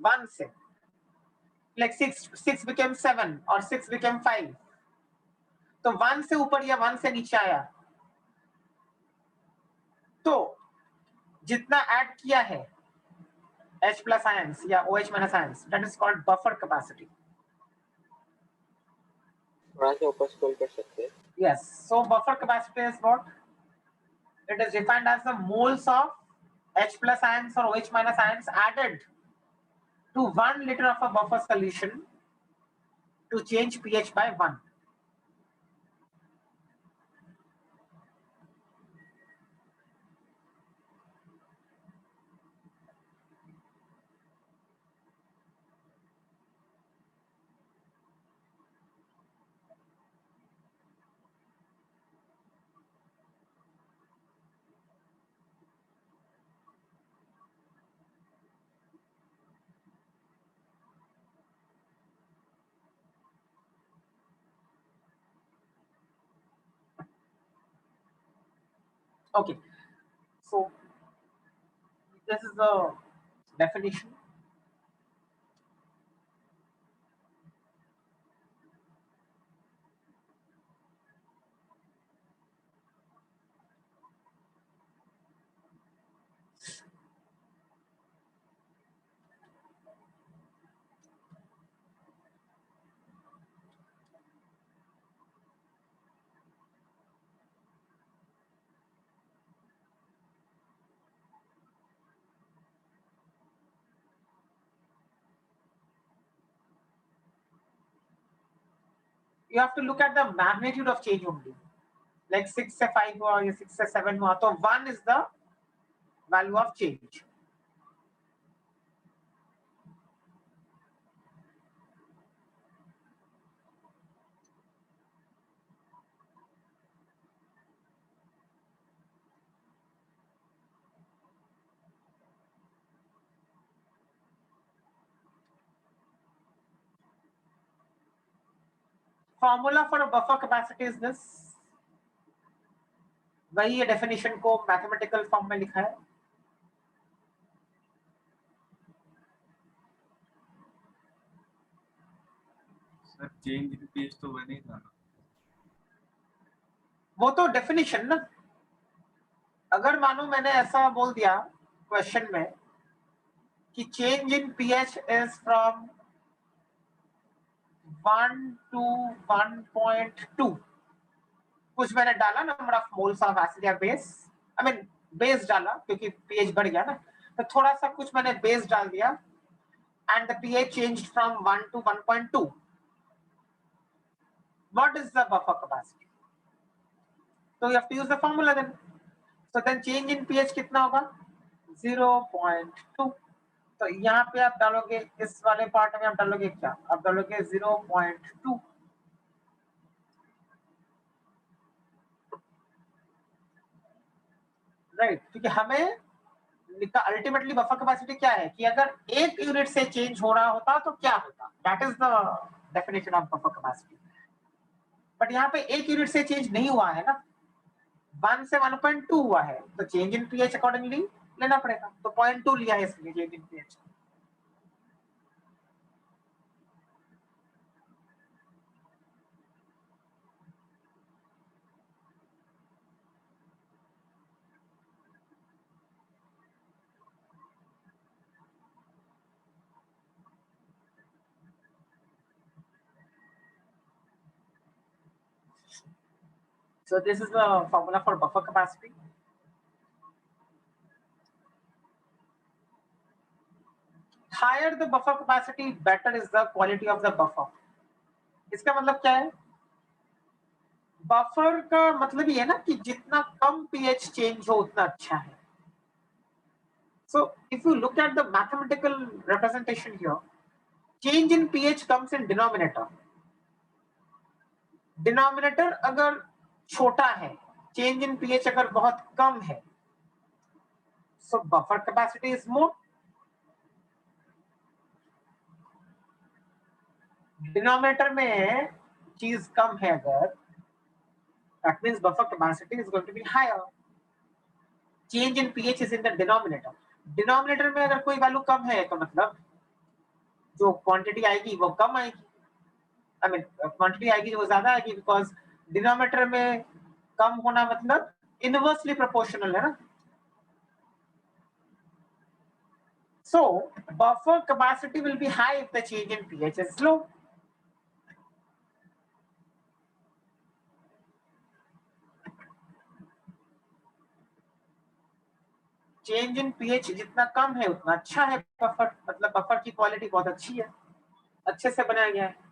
1 से like 6 became 7 or 6 became 5. तो 1 से ऊपर या 1 से नीचे आया तो जितना ऐड किया है H plus ions या OH minus ions, that is called buffer capacity. थोड़ा सा ऊपर स्क्रॉल कर सकते हैं. Yes, so buffer capacity is what? It is defined as the moles of H plus ions or OH minus ions added to 1 liter of a buffer solution to change pH by 1. Okay, so this is the definition. You have to look at the magnitude of change only. Like 6 से 5 हुआ या 6 से 7 हुआ, तो 1 is the value of change. Formula for a buffer capacity is this. वही ये definition को mathematical form में लिखा है. सर चेंज इन पीएच तो वही नहीं था ना. वो तो definition ना. अगर मानो मैंने ऐसा बोल दिया क्वेश्चन में कि change in pH is from 1 to 1.2, कुछ मैंने डाला number of moles of acid या बेस, आई मीन बेस डाला क्योंकि pH बढ़ गया ना, तो थोड़ा सा कुछ मैंने बेस डाल दिया and the pH changed from 1 to 1.2. What is the buffer capacity? So you have to use the formula then. So then change in pH कितना होगा? 0.2. तो यहाँ पे आप डालोगे, इस वाले पार्ट में आप डालोगे क्या? आप डालोगे 0.2. राइट, क्योंकि हमें अल्टीमेटली बफर कैपेसिटी क्या है कि अगर 1 यूनिट से चेंज हो रहा होता तो क्या होता, that is the definition of buffer capacity. But यहाँ पे 1 यूनिट से चेंज नहीं हुआ है ना, 1 से 1.2 हुआ है, तो चेंज इन पीएच अकॉर्डिंगली लेना पड़ेगा, तो 0.2 लिया है इसलिए change in pH. So this is the formula for buffer capacity. Higher the buffer capacity, better is the quality of the buffer. इसका मतलब क्या है? बफर का मतलब ये है ना कि जितना कम pH चेंज हो उतना अच्छा है. So if you look at the mathematical representation here, change in pH comes in denominator. Denominator अगर छोटा है, change in pH अगर बहुत कम है, so buffer capacity is more. Denominator में चीज कम है अगर, that means buffer capacity is going to be higher. Change in pH is in the denominator. Denominator में अगर कोई वैल्यू कम है तो मतलब जो क्वांटिटी आएगी वो कम आएगी, आई मीन क्वांटिटी आएगी जो ज्यादा आएगी, बिकॉज डिनोमिनेटर में कम होना मतलब इनवर्सली प्रोपोर्शनल है ना. So buffer capacity will be high if the change in pH is low. Change in pH जितना कम है उतना अच्छा है बफर, मतलब बफर की क्वालिटी बहुत अच्छी है, अच्छे से बनाया गया है।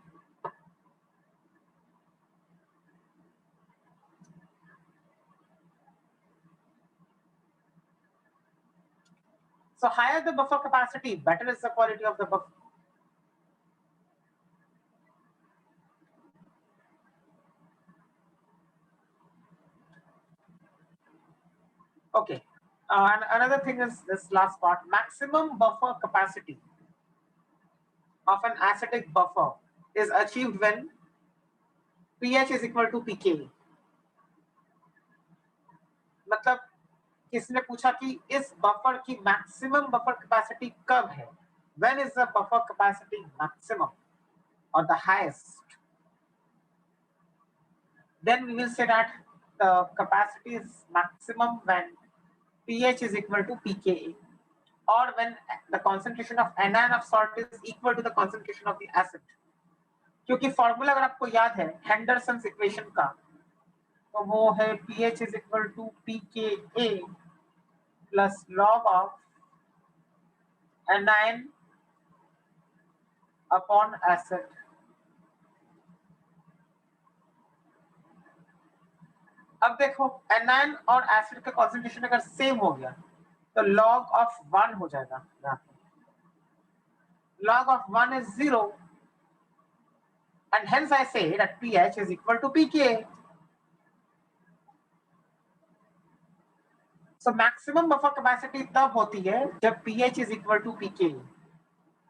So higher the buffer capacity, better is the quality of the buffer. Okay. And another thing is this last part, maximum buffer capacity of an acidic buffer is achieved when pH is equal to pKa. मतलब किसने पूछा कि इस buffer की maximum buffer capacity कब है? When is the buffer capacity maximum or the highest? Then we will say that the capacity is maximum when pH is equal to pKa, or when the concentration of anion of salt is equal to the concentration of the acid. क्योंकि formula अगर आपको याद है हेंडरसन्स equation का, तो वो है pH is equal to pKa plus log of anion upon acid. अब देखो anion और एसिड का कॉन्सेंट्रेशन अगर सेम हो गया तो log of 1 हो जाएगा, log of 1 is 0, and hence I say that pH is equal to pKa. So maximum buffer capacity तब होती है जब pH is equal to pKa,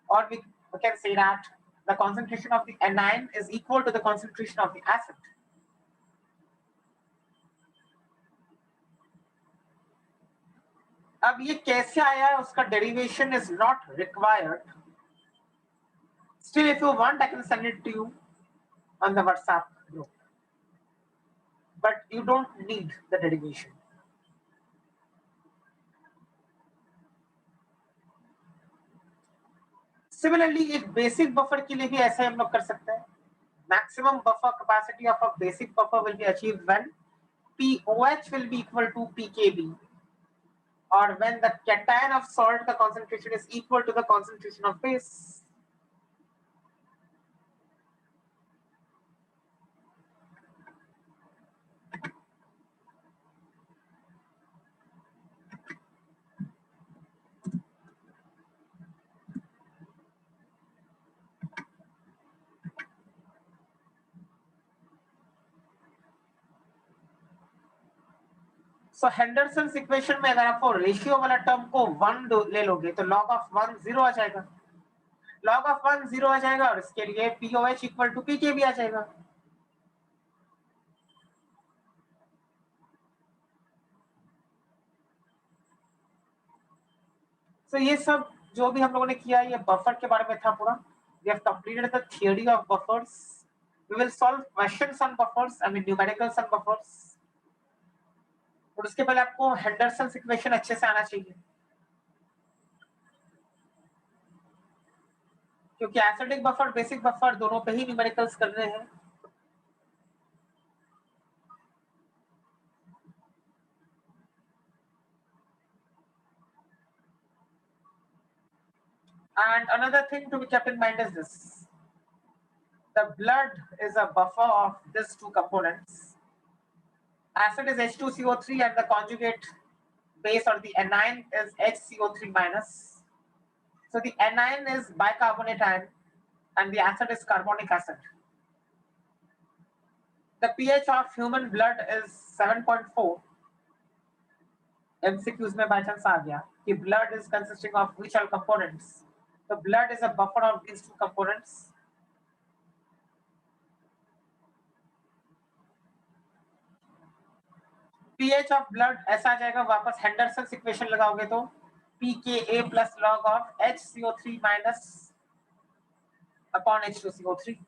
or we can say that the concentration of the anion is equal to the concentration of the acid. अब ये कैसे आया है उसका derivation is not required. Still, if you want, I can send it to you on the WhatsApp group, but you don't need the derivation. Similarly, एक basic buffer के लिए भी ऐसे हम लोग कर सकते हैं. Maximum buffer capacity of a basic buffer will be achieved when POH will be equal to pKb, or when the cation of salt the concentration is equal to the concentration of base. So Henderson's equation में अगर आपको ratio वाला term को 1 ले लोगे तो log of 1 0 आ जाएगा, log of 1 0 आ जाएगा, और इसके लिए POH इक्वल टू PK भी आ जाएगा. So ये सब जो भी हम लोगों ने किया ये बफर के बारे में था पूरा. We have completed the theory of buffers. We will solve questions on buffers, I mean numericals on buffers. और उसके पहले आपको हेंडरसन्स इक्वेशन अच्छे से आना चाहिए, क्योंकि एसिडिक बफर बेसिक बफर दोनों पे ही न्यूमेरिकल्स करने हैं. And another thing to be kept in mind is this: the blood is a buffer of these two components. Acid is H2CO3 and the conjugate base or the anion is HCO3 minus. So the anion is bicarbonate ion and the acid is carbonic acid. The pH of human blood is 7.4. MCQs में by chance आ गया कि blood is consisting of which all components. The blood is a buffer of these two components. pH of blood ऐसा आ जाएगा, वापस हेंडरसन्स equation लगाओगे तो pKa plus log of HCO3 minus upon H2CO3.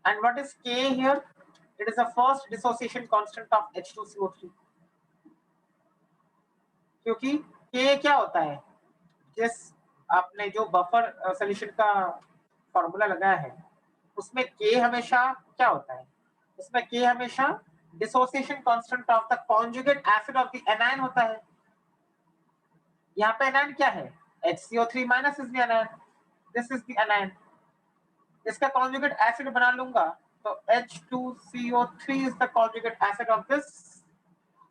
And what is K here? It is the first dissociation constant of H2CO3. क्योंकि K क्या होता है? जिस आपने जो बफर सॉल्यूशन का फॉर्मूला लगाया है उसमें K हमेशा क्या होता है? उसमें K हमेशा dissociation constant of the conjugate acid of the anion होता है. यहाँ पे anion क्या है? HCO3 minus is the anion. This is the anion. इसका conjugate acid बना लूंगा तो H2CO3 is the conjugate acid of this.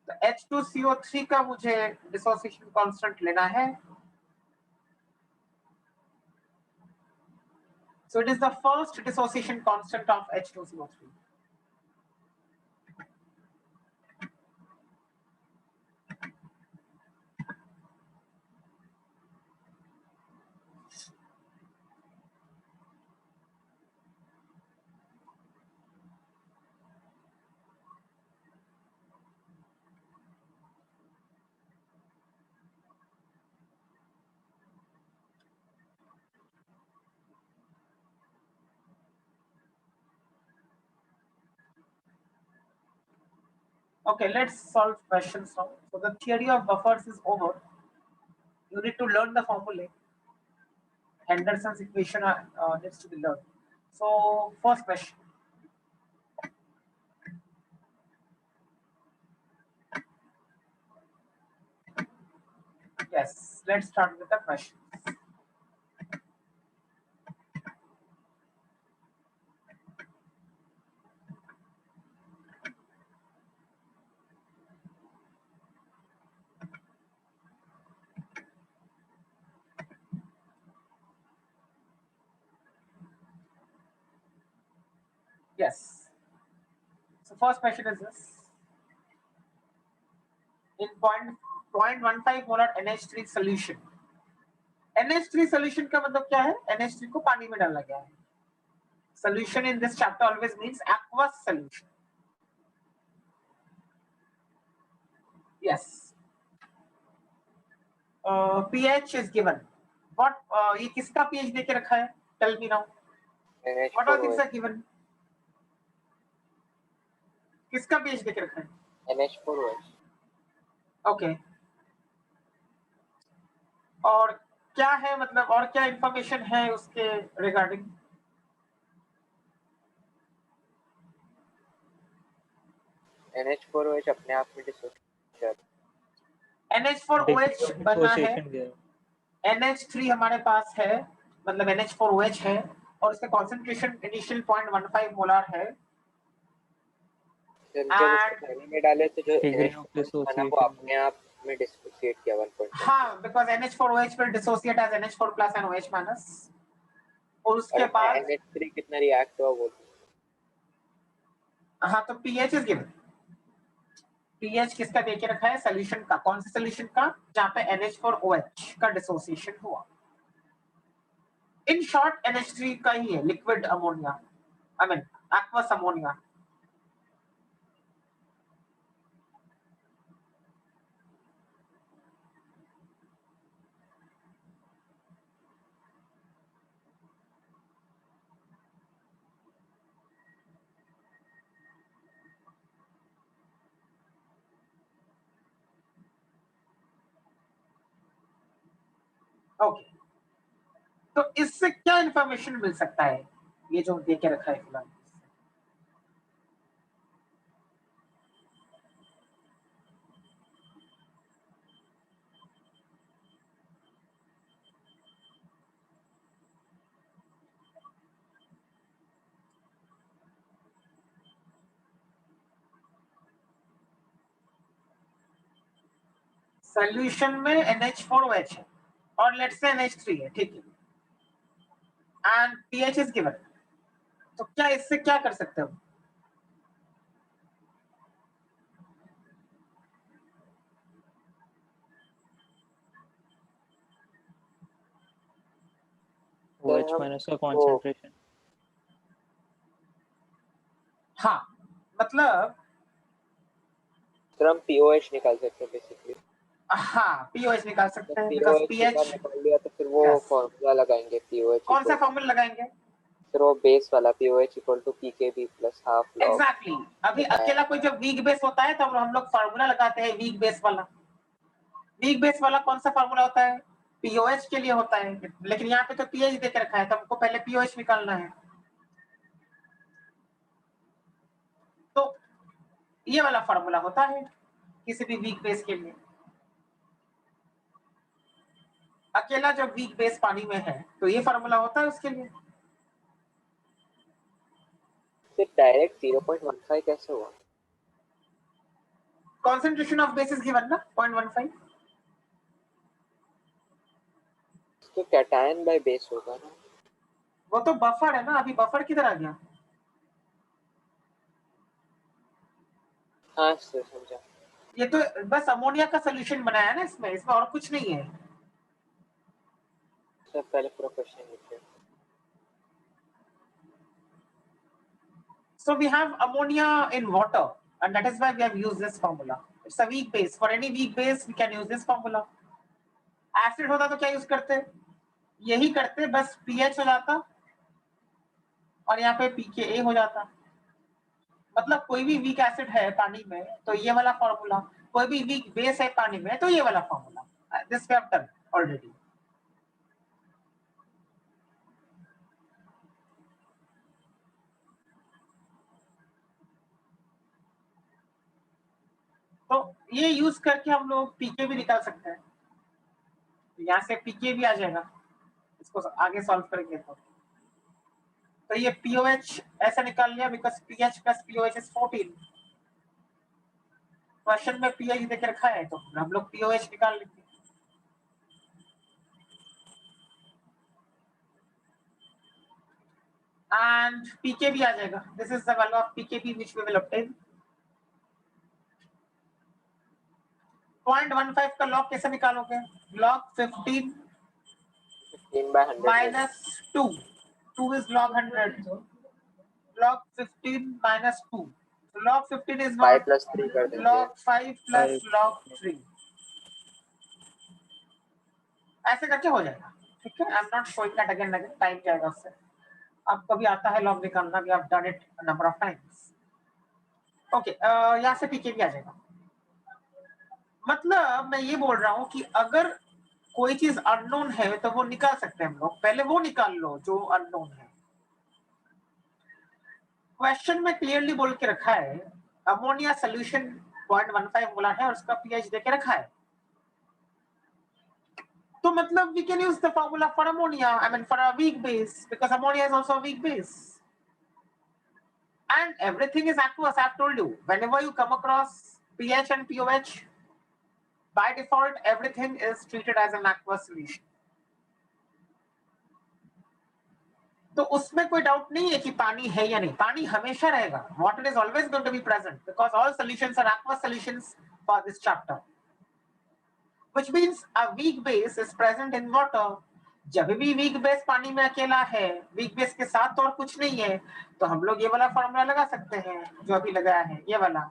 तो H2CO3 का मुझे dissociation constant लेना है. So it is the first dissociation constant of H2CO3. Okay, let's solve questions now. So the theory of buffers is over. You need to learn the formulae. Henderson's equation needs to be learned. So first question. Yes, let's start with the questions. Yes. So first question is this. In 0.15 molar NH3 solution. NH3 solution का मतलब क्या है? NH3 को पानी में डाला गया है. Solution in this chapter always means aqueous solution. Yes. pH is given. What ये किसका pH देके रखा है? Tell me now. What are things are given? किसका pH देके रखा है? NH4OH. Okay. और क्या है मतलब और क्या इंफॉर्मेशन है उसके रिगार्डिंग? NH4OH अपने आप में डिसोसिएट. NH4OH बना है. Dissociation गया. NH3 हमारे पास है मतलब NH4OH है और उसका कॉन्सेंट्रेशन इनिशियल 0.15 मोलार है. जब उसको पानी में डाले तो जो Degree of NH4 बना वो dissociation. अपने आप में डिसोसिएट किया 1.5. हाँ, because NH4OH will dissociate as NH4 plus and OH minus. और उसके बाद NH3 कितना रिएक्ट हुआ वो. हाँ तो pH is given. pH किसका देके रखा है? सॉल्यूशन का. कौन से सॉल्यूशन का? जहाँ पे NH4OH का डिसोसिएशन हुआ. इन शॉर्ट NH3 का ही है liquid ammonia. I mean aqueous ammonia. Okay. तो इससे क्या इंफॉर्मेशन मिल सकता है? ये जो देके रखा है फिलहाल. सॉल्यूशन में NH4OH है और लेट्स से NH3 है. ठीक है. And pH is given. तो क्या इससे क्या कर सकते हो? OH minus का concentration. हाँ मतलब तो हम POH निकाल सकते हैं बेसिकली. हाँ POH निकाल सकते हैं POH because pH निकाल लिया तो फिर वो Yes. फॉर्मूला लगाएंगे POH. कौन सा फॉर्मूला लगाएंगे? सर वो बेस वाला POH equal to PKB plus half log exactly अभी अकेला कोई जब वीक बेस होता है तो हम लोग फार्मूला लगाते हैं वीक बेस वाला। वीक बेस वाला कौन सा फार्मूला होता है? पीओएच के लिए होता है, लेकिन यहाँ पे तो पीएच देकर रखा है तो हमको पहले पीओएच निकालना है। तो ये वाला फार्मूला होता है किसी भी वीक बेस के लिए। अकेला जब वीक बेस पानी में है तो ये फार्मूला होता है उसके लिए। फिर डायरेक्ट 0.15 कैसे हुआ? कॉन्सेंट्रेशन ऑफ बेसिस गिवन ना 0.15। तो कैटायन बाय बेस होगा ना। वो तो बफर है ना, अभी बफर किधर आ गया? हाँ सर समझा। ये तो बस अमोनिया का सोल्यूशन बनाया है ना इसमें और कुछ नहीं है। सर पहले पूरा क्वेश्चन लिखिए। So we have ammonia in water and that is why we have used this formula. It's a weak base. For any weak base we can use this formula. Acid होता तो क्या use करते? यही करते, बस pH हो जाता और यहाँ पे pKa हो जाता। मतलब कोई भी वीक एसिड है पानी में तो ये वाला फॉर्मूला, कोई भी वीक बेस है पानी में तो ये वाला formula. This we have done already. तो ये यूज करके हम लोग पीके भी निकाल सकते हैं। यहाँ से पीके भी आ जाएगा, इसको आगे सॉल्व करेंगे तो ये पीओएच ऐसा निकाल लिया because pH plus pOH is 14। Question में पीएच देके रखा है तो हम लोग पीओएच निकाल लेंगे। एंड पीके भी आ जाएगा। This is the value of pKb which we will obtain. 0.15 का लॉग कैसे निकालोगे? Log 15 15/100 minus 2. 2 is log 100. Log 15 minus 2. So log 15 is 5 what? plus 3 कर देंगे। Log 5 plus 5. log 3. ऐसे करके हो जाएगा। ठीक है, I am not showing that again, time जाएगा उससे। आपको भी आता है लॉग निकालना, we have done it number of times. Okay, यहाँ से पीके भी आ जाएगा। मतलब मैं ये बोल रहा हूँ कि अगर कोई चीज अननोन है तो वो निकाल सकते हैं हम लोग, पहले वो निकाल लो जो अननोन है। क्वेश्चन में क्लियरली बोल के रखा है अमोनिया सोल्यूशन 0.15 मोलर है और उसका पीएच देके रखा है, तो मतलब we can use the formula for ammonia, I mean for a weak base, because ammonia is also a weak base and everything is aqueous. I've told you, whenever you come across pH and POH, by default everything is treated as an aqueous solution. तो उसमें कोई doubt नहीं है कि पानी है या नहीं, पानी हमेशा रहेगा। Water is always going to be present because all solutions are aqueous solutions for this chapter, which means a weak base is present in water. जब भी वीक बेस पानी में अकेला है, वीक बेस के साथ तो और कुछ नहीं है, तो हम लोग ये वाला फॉर्मूला लगा सकते हैं जो अभी लगाया है, ये वाला।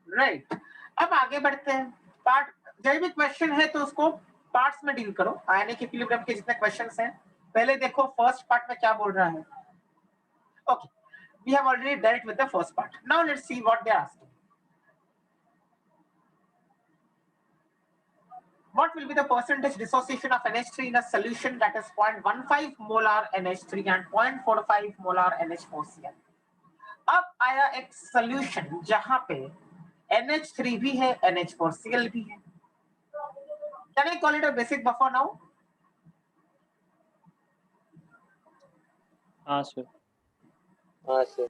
राइट, अब आगे बढ़ते हैं। पार्ट जब भी क्वेश्चन है तो उसको पार्ट्स में डील करो। आयनिक इक्विलिब्रियम के जितने क्वेश्चंस हैं पहले देखो फर्स्ट पार्ट में क्या बोल रहा है। Okay, we have already dealt with the first part, now let's see what they are asking. What will be the percentage dissociation of NH3 in a solution that is 0.15 molar NH3 and 0.45 molar NH4Cl? अब आया एक solution जहां पे NH3 भी है, NH4Cl भी है। Can I call it a basic buffer now? हाँ सर। हाँ sir.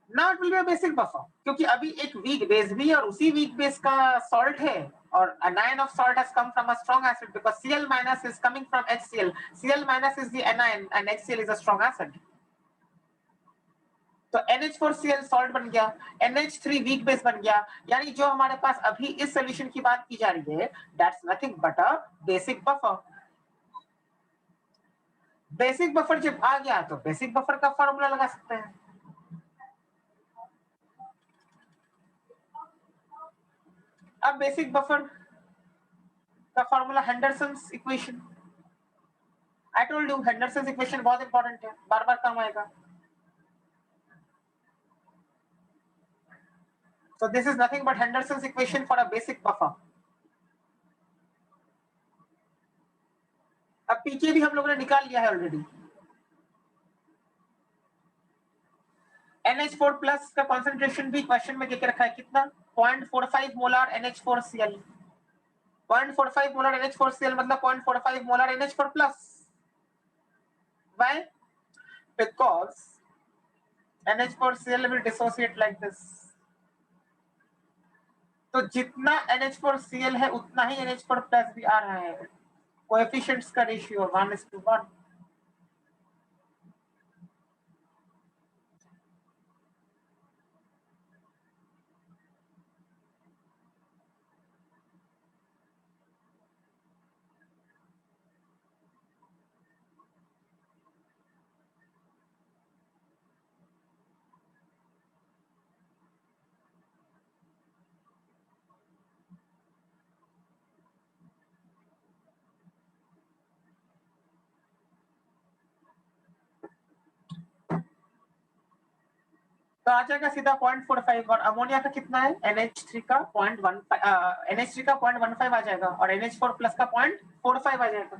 Now it will be a basic buffer क्योंकि अभी एक weak base भी है और उसी weak base का salt है और anion of salt has come from a strong acid because Cl minus is coming from HCl. Cl minus is the anion and HCl is a strong acid. तो NH4Cl salt बन गया, NH3 weak base बन गया, यानी जो हमारे पास अभी इस सॉल्यूशन की बात की जा रही है that's nothing but a basic buffer. Basic buffer जब आ गया तो बेसिक बफर का फॉर्मूला लगा सकते हैं। अब बेसिक बफर का formula Henderson's equation, I told you Henderson's equation बहुत इंपॉर्टेंट है, बार बार काम आएगा। So this is nothing but Henderson's equation for a basic buffer. अब पीके भी हम लोगों ने निकाल लिया है ऑलरेडी। NH4 प्लस का कॉन्सेंट्रेशन भी क्वेश्चन में देके रखा है कितना, 0.45 मोलार NH4Cl। 0.45 मोलार NH4Cl मतलब 0.45 molar NH4 plus. Why? Because NH4Cl will dissociate like this. तो जितना NH4Cl है उतना ही NH4 प्लस भी आ रहा है। कोएफिशिएंट्स का रेशियो 1:1। तो आ जाएगा सीधा 0.45 और अमोनिया का कितना है NH3 का 0.15 NH3 का 0.15 आ जाएगा और NH4 प्लस का 0.45 आ जाएगा।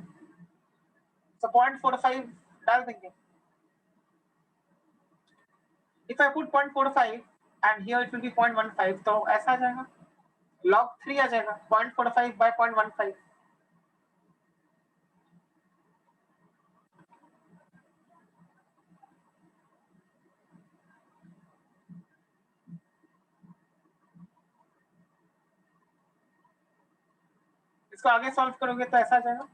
तो 0.45 डाल देंगे। If I put 0.45 and here it will be 0.15 तो ऐसा आ जाएगा log 3 आ जाएगा 0.45 by 0.15। इसको आगे सॉल्व करोगे तो ऐसा आ जाएगा।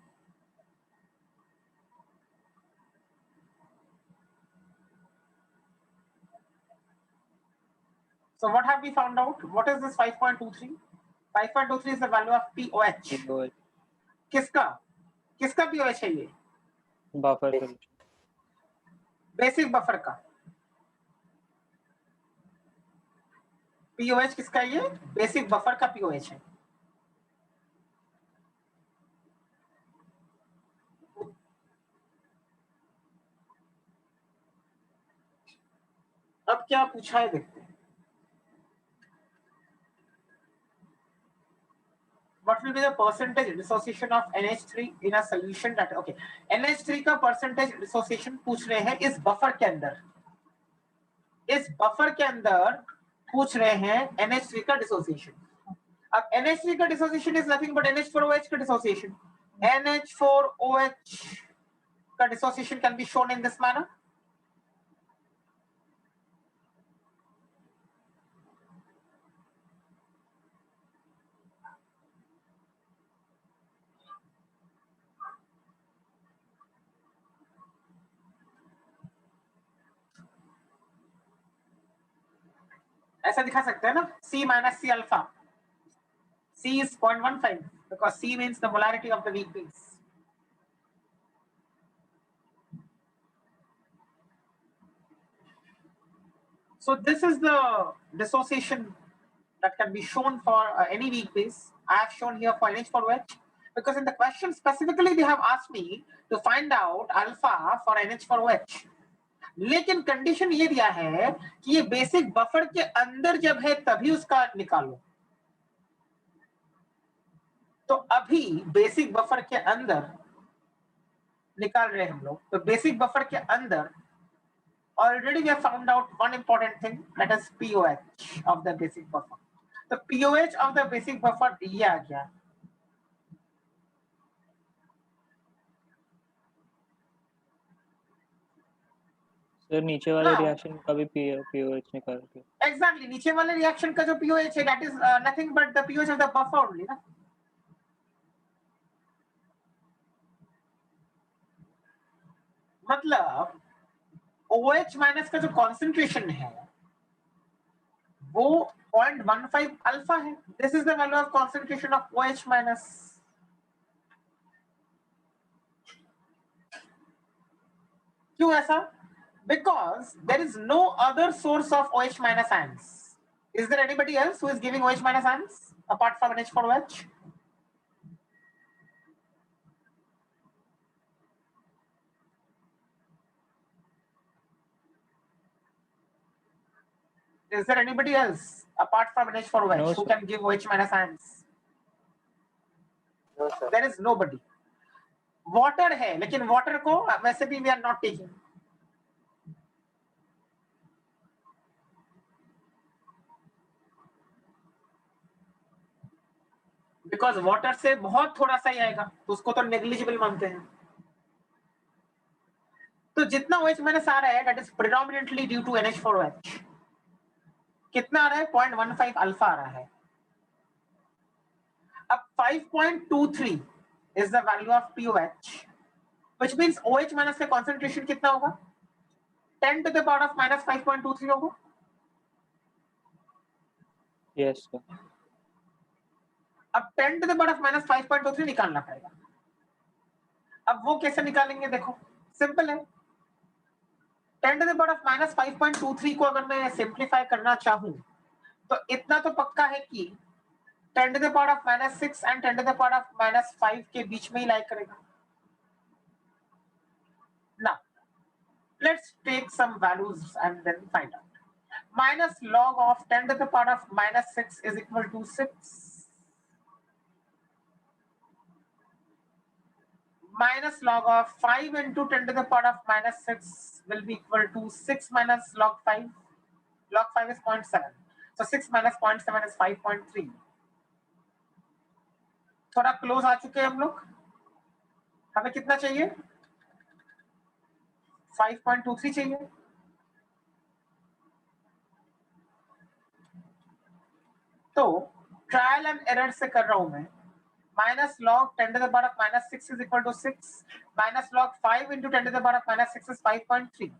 So what have we found out? What is this 5.23? 5.23 is the value of POH. POH किसका किसका POH है ये? बफर सॉल्यूशन, बेसिक बफर का POH किसका ये? बेसिक बफर का POH है। अब क्या पूछा है देखते हैं। What will be the percentage dissociation of NH3 in a solution that okay NH3 का percentage dissociation पूछ रहे हैं इस बफर के अंदर, इस बफर के अंदर पूछ रहे हैं NH3 का dissociation। अब NH3 का dissociation is nothing but NH4OH का dissociation। NH4OH का dissociation can be shown in this manner। ऐसा दिखा सकते हैं ना, C minus C alpha। C is 0.15 because C means the molarity of the weak base। So this is the dissociation that can be shown for any weak base. I have shown here for NH4OH because in the question specifically they have asked me to find out alpha for NH4OH। लेकिन condition ये दिया है कि ये basic buffer के अंदर जब है तभी उसका निकालो। तो अभी बेसिक बफर के अंदर निकाल रहे हैं हम लोग। तो बेसिक बफर के अंदर already we have found out one important thing, that is POH of the basic buffer। तो POH of the basic buffer ये आ गया। सर नीचे वाले रिएक्शन का भी POH निकाल के। एग्जैक्टली नीचे वाले रिएक्शन का जो POH है that is nothing but the POH of the buffer only ना। मतलब OH माइनस का जो कॉन्सेंट्रेशन है वो 0.15 अल्फा है. This is the value of concentration of OH minus. क्यों ऐसा? Because there is no other source of OH minus ions. Is there anybody else who is giving OH minus ions apart from NH4OH? Is there anybody else apart from NH4OH No, who sir. can give OH minus ions? No, sir. There is nobody. Water है, लेकिन water को वैसे भी we are not taking. Because water से बहुत थोड़ा सा ही आएगा, तो उसको तो negligible मानते हैं. तो जितना OH माइनस आ रहा है, that is predominantly due to NH4OH. कितना आ रहा है? 0.15 अल्फा आ रहा है. अब 5.23 is the value of POH, which means OH minus का concentration कितना होगा? 10 to the power of minus 5.23 होगा. Yes, sir. अब 10 to the power of minus 5.23 निकालना पड़ेगा. अब वो कैसे निकालेंगे? देखो, सिंपल है. 10 to the power of minus 5.23 को अगर मैं सिंप्लीफाई करना चाहूं तो इतना तो पक्का है कि 10 to the power of minus 6 and 10 to the power of minus 5 के बीच में ही लाई करेगा. Now, let's take some values and then find out. Minus log of 10 to the power of minus 6 is equal to 6. Minus log of 5 into 10 to the power of minus 6 will be equal to 6 minus log 5. Log 5 is 0.7. So 6 minus 0.7 is 5.3. थोड़ा close आ चुके हैं हम लोग. हमें कितना चाहिए? 5.23 चाहिए. तो ट्रायल एंड एरर से कर रहा हूं मैं. Minus log 10 to the power of minus 6 is equal to 6. Minus log 5 into 10 to the power of minus 6 is 5.3.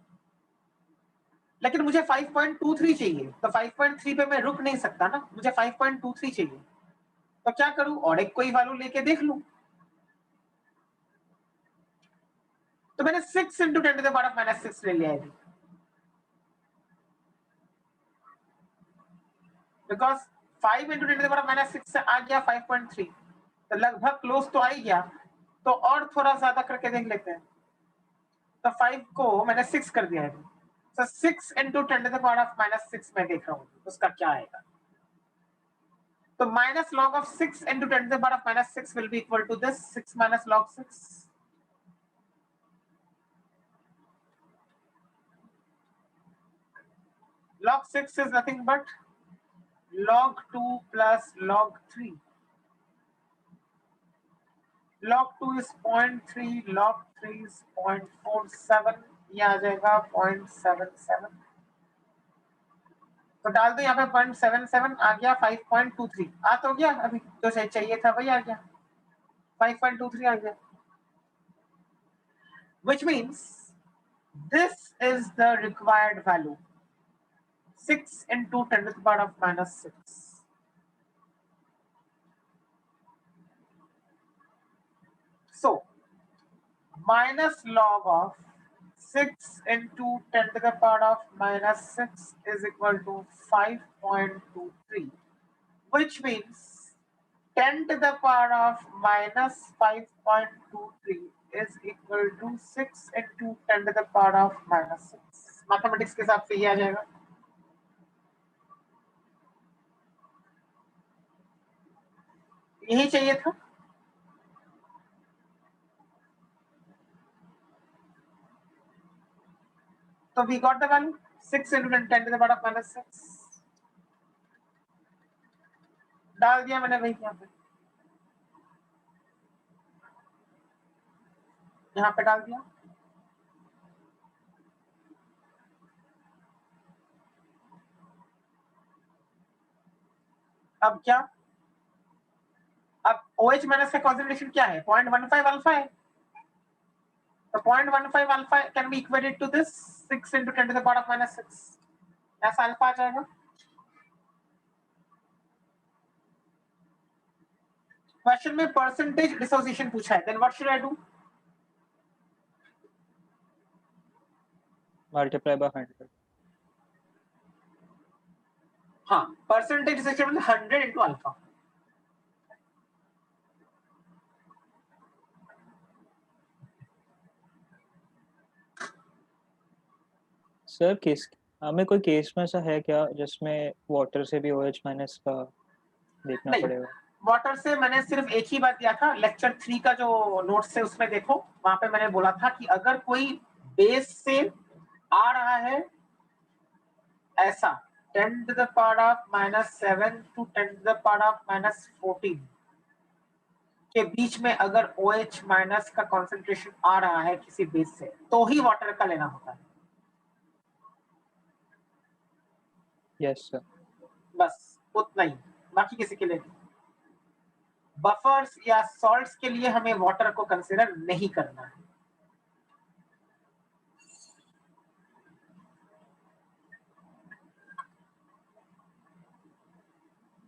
लेकिन मुझे 5.23 चाहिए. तो 5.3 पे मैं रुक नहीं सकता ना. मुझे 5.23 चाहिए. तो क्या करूं? और एक कोई वैल्यू लेके देख लूं. तो मैंने 6 into 10 to the power of minus 6 ले लिया है. Because 5 into 10 to the power of minus 6 से आ गया 5.3. तो लगभग क्लोज तो आ ही गया. तो और थोड़ा ज्यादा करके देख लेते हैं. तो 5 को मैंने 6 कर दिया है. तो 6 into 10 to the power of minus 6 में देख रहा हूँ उसका क्या आएगा. तो minus log of 6 into 10 to the power of minus 6 will be equal to this 6 minus log 6. Log 6 is nothing but log 2 plus log 3. Log 2 is 0.3, log 3 is 0.47. ये आ जाएगा 0.77. तो डाल दो यहाँ पे 0.77 आ गया. 5.23 आ तो गया. अभी जो चाहिए था वही आ गया. 5.23 आ गया. Which means this is the required value. 6 into 10 to the power of minus 6. So minus log of 6 into 10 to the power of minus 6 is equal to 5.23, which means 10 to the power of minus 5.23 is equal to 6 into 10 to the power of minus 6. Mathematics के हिसाब से ये आ जाएगा. यही चाहिए था. So we got the value 6 into 10 to the power of minus 6. डाल दिया मैंने वही यहाँ पे डाल दिया. अब क्या? अब OH माइनस का कॉन्सेंट्रेशन क्या है? 0.15 अल्फा है. So 0.15 alpha can be equated to this 6 into 10 to the power of minus 6. ऐसा अल्फा आ जाएगा. क्वेश्चन में परसेंटेज डिसोसिएशन पूछा है, then what should I do? Multiply by 100. हाँ, परसेंटेज डिसोसिएशन मतलब 100 into अल्फा. सर केस हमें कोई केस में ऐसा है क्या जिसमें वाटर से भी OH माइनस का देखना नहीं. पड़ेगा? वाटर से मैंने सिर्फ एक ही बात दिया था, लेक्चर 3 का जो नोट्स है उसमें देखो, वहां पे मैंने बोला था कि अगर कोई बेस से आ रहा है ऐसा 10 to the power of minus 7 to 10 to the power of minus 14 के बीच में अगर OH माइनस का कॉन्सेंट्रेशन आ रहा है किसी बेस से, तो ही वाटर का लेना होता है. Yes sir. बस उतना ही, बाकी किसी के लिए नहीं. बफर्स या सॉल्ट्स के लिए हमें वाटर को कंसीडर नहीं करना है.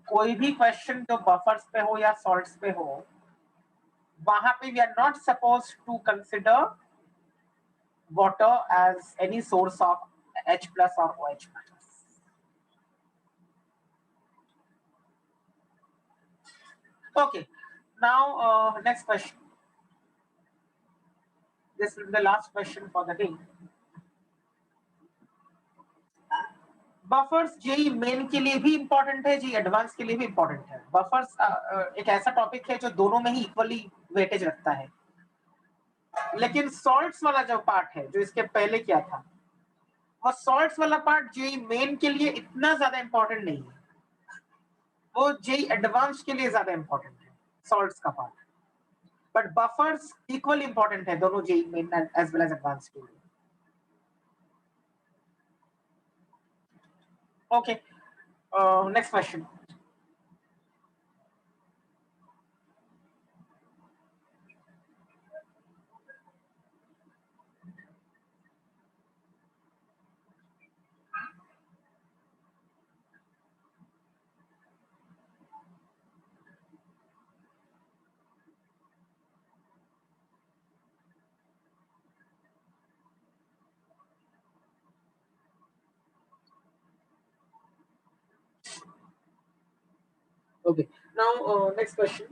कोई भी क्वेश्चन जो बफर्स पे हो या सॉल्ट्स पे हो, वहां पे we are not suppose to consider water as any source of H plus or OH minus. Okay, now next question. This will be the last question for the day. Buffers JEE Main के लिए भी important है, जी advance के लिए भी important है. Buffers एक ऐसा टॉपिक है जो दोनों में ही इक्वली वेटेज रखता है, लेकिन सॉल्ट्स वाला जो पार्ट है जो इसके पहले किया था, वो सॉल्ट्स वाला पार्ट जेई मेन के लिए इतना ज्यादा इंपॉर्टेंट नहीं है, वो जेई एडवांस के लिए ज्यादा इंपॉर्टेंट है सॉल्ट्स का part. But buffers equally important है दोनों JEE Main as well as advance के लिए. Okay, next question. Okay, now next question.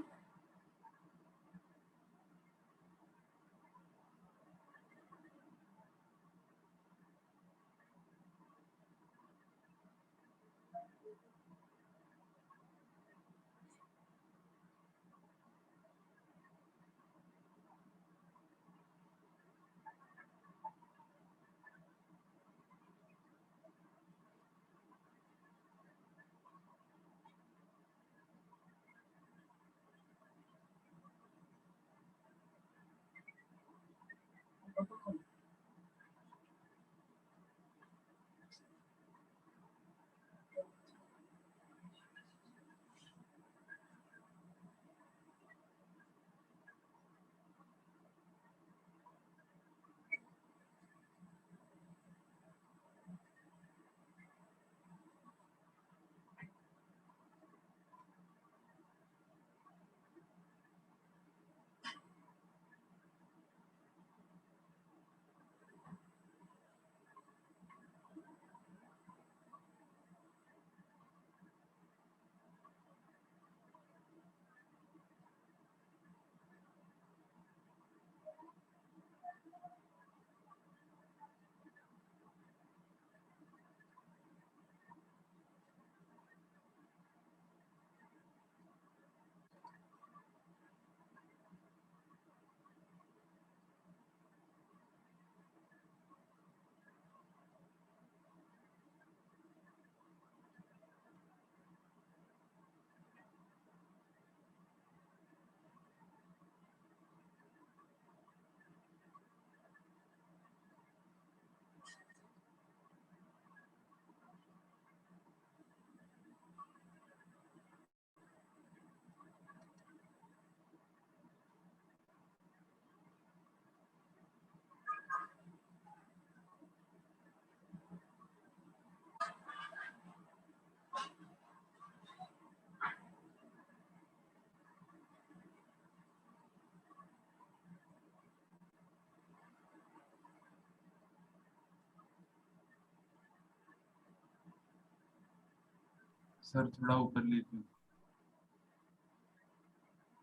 Sir थोड़ा ऊपर लीजिए।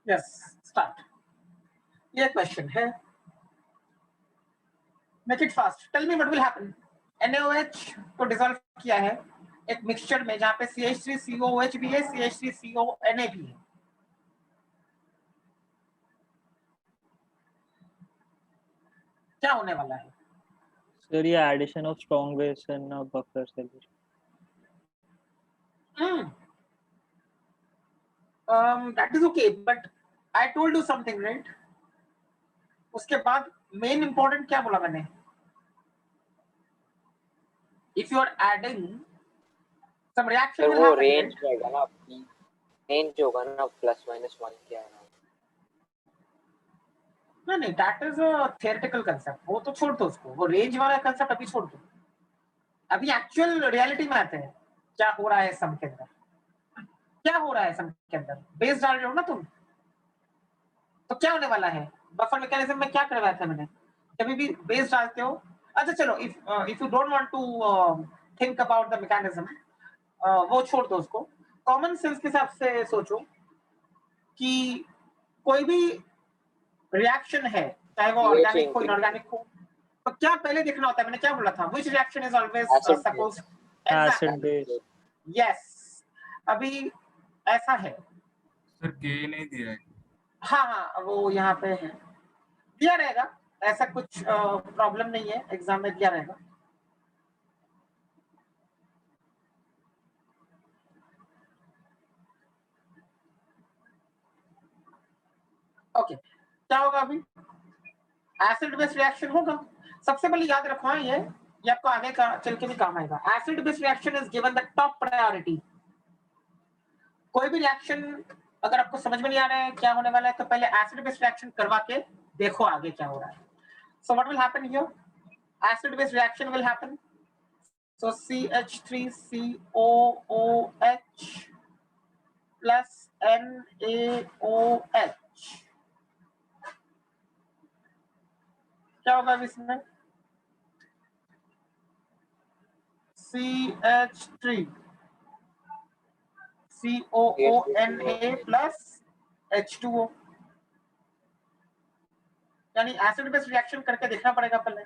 Yes, start. ये क्वेश्चन है, make it fast. Tell me what will happen. NaOH को डिसॉल्व किया है एक मिक्सचर में जहां पे CH3COOH भी है, CH3CONa भी है। क्या होने वाला है? सर ये addition of strong base in buffer solution. That is okay, but I told you something, right? उसके बाद मेन इंपॉर्टेंट क्या बोला मैंने? If you are adding some reaction sir will वो happen, रेंज right? रहेगा ना, रेंज होगा ना ±1 क्या है ना। नहीं, that is a theoretical concept. वो तो छोड़ दो उसको, वो रेंज वाला कंसेप्ट अभी छोड़ दो। अभी एक्चुअल रियलिटी में आते हैं, क्या हो रहा है सम के अंदर। क्या हो रहा है सम के अंदर? बेस डाल रहे हो ना तुम, तो क्या होने वाला है? बफर मैकेनिज्म में क्या करवाया था मैंने? कभी भी बेस डालते हो, अच्छा चलो, if you don't want to think about the mechanism, वो छोड़ दो उसको। कॉमन सेंस के हिसाब से सोचो कि कोई भी रिएक्शन है, चाहे वो ऑर्गेनिक हो, इनऑर्गेनिक हो, तो क्या पहले देखना होता है? मैंने क्या बोला था? Which reaction is always Acid suppose acid base. Yes. अभी ऐसा है, सर के नहीं दिया है। हाँ, वो यहाँ पे है, दिया रहेगा, ऐसा कुछ प्रॉब्लम नहीं है, एग्जाम में दिया रहेगा। ओके, क्या होगा अभी? एसिड बेस रिएक्शन होगा। सबसे पहले याद रखो, ये आपको आगे का चल के भी काम आएगा। Acid base reaction is given the top priority. कोई भी रिएक्शन अगर आपको समझ में नहीं आ रहा है क्या होने वाला है, तो पहले एसिड बेस रिएक्शन करवा के देखो आगे क्या हो रहा है। So what will happen here? Acid base reaction will happen, so CH3COOH plus NaOH। क्या होगा इसमें? CH3 COONA plus H2O। यानी एसिड बेस रिएक्शन करके देखना पड़ेगा पहले।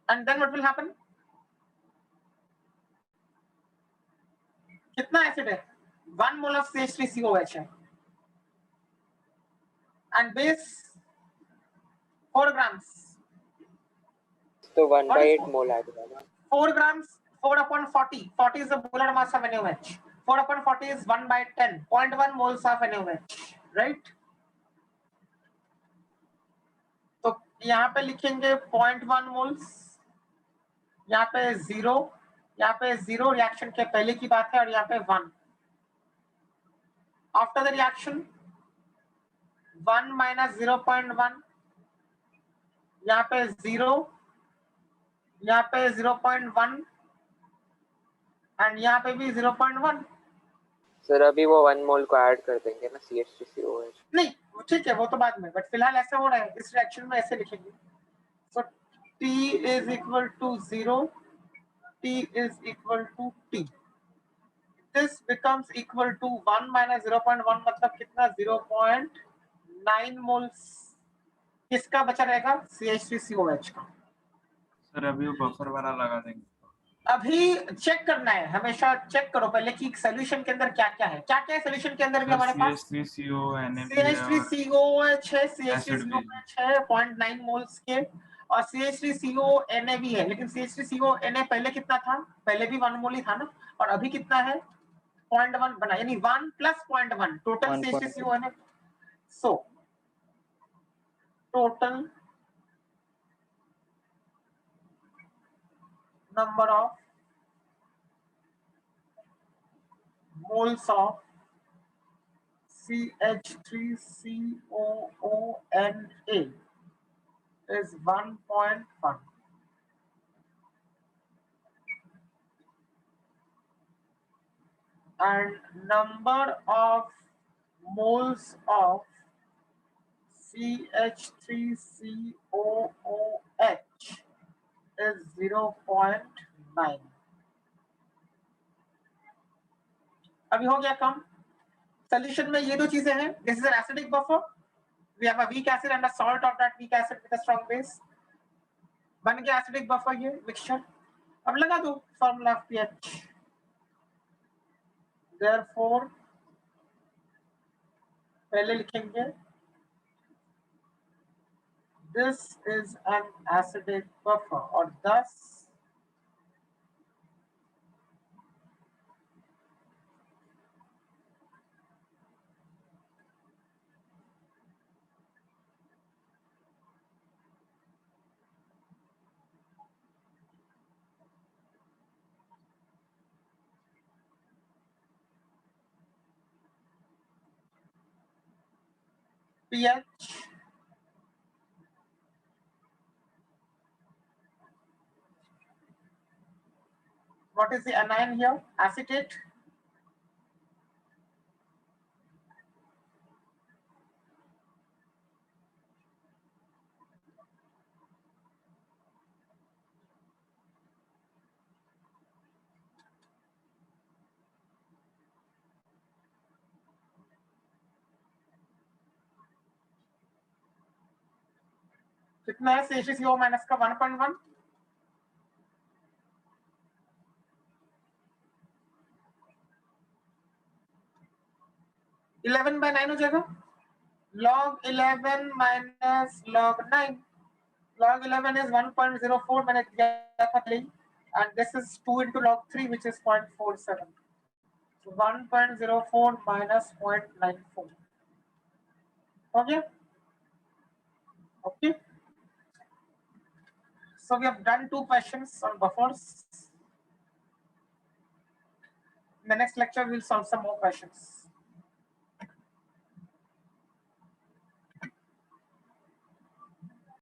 And then what will happen? कितना एसिड है? 1 मोल ऑफ CH3COH है, and base 4 grams। तो 1/8 4 मोल आ जाएगा। 4 grams, 4/40, 40 is the molar mass of NaOH, 4/40 is 1/10, 0.1 moles of NaOH, right? तो यहाँ पे लिखेंगे 0.1 moles, यहाँ पे 0, यहाँ पे 0 रिएक्शन के पहले की बात है, और यहाँ पे 1 आफ्टर द रिएक्शन। 1 minus 0.1, यहाँ पे 0, यहाँ पे 0.1, एंड यहाँ पे भी 0.1। सर अभी वो 1 मोल को ऐड कर देंगे ना CH3COH। नहीं, ठीक है, वो तो बाद में, बट फिलहाल ऐसा हो रहा है, इस रिएक्शन में ऐसे लिखेंगे। सो T is equal to 0, T is equal to T। This becomes equal to 1 minus 0.1, मतलब कितना? 0.9 moles। किसका बचा रहेगा? CH3COH का। सर अभी वो बफर वाला लगा देंगे। अभी चेक करना है, हमेशा चेक करो पहले कि सॉल्यूशन के अंदर क्या क्या है। क्या क्या है सॉल्यूशन के अंदर भी हमारे पास? CH3CONA भी है और CH3COOH है, एसिड भी CH3COOH है 0.9 मोल्स के, और CH3CONA भी है। लेकिन CH3CONA पहले कितना था? पहले भी 1 मोल ही था ना, और अभी कितना है? 0.1 बना, यानी 1 plus 0.1 total 1.1 CH3CONA। So total number of moles of CH3COONA is 1.1, and number of moles of CH3COOH is 0.9. अभी हो गया कम. Solution में ये दो चीजें हैं. This is an acidic buffer. We have a weak acid and a salt of that weak acid with a strong base. बन गया acidic buffer ये mixture. अब लगा दो formula of pH. Therefore पहले लिखेंगे this is an acidic buffer और thus pH what is the anion here? Acetate. कितना है CH3CO माइनस का 1.1 11/9 हो जाएगा. log 11 minus log 9. log 11 is 1.04 मैंने दिया था पहले, and this is 2 into log 3 which is 0.47. So 1.04 minus 0.94. हो गया? Okay. So we have done 2 questions on buffers. In the next lecture, we'll solve some more questions.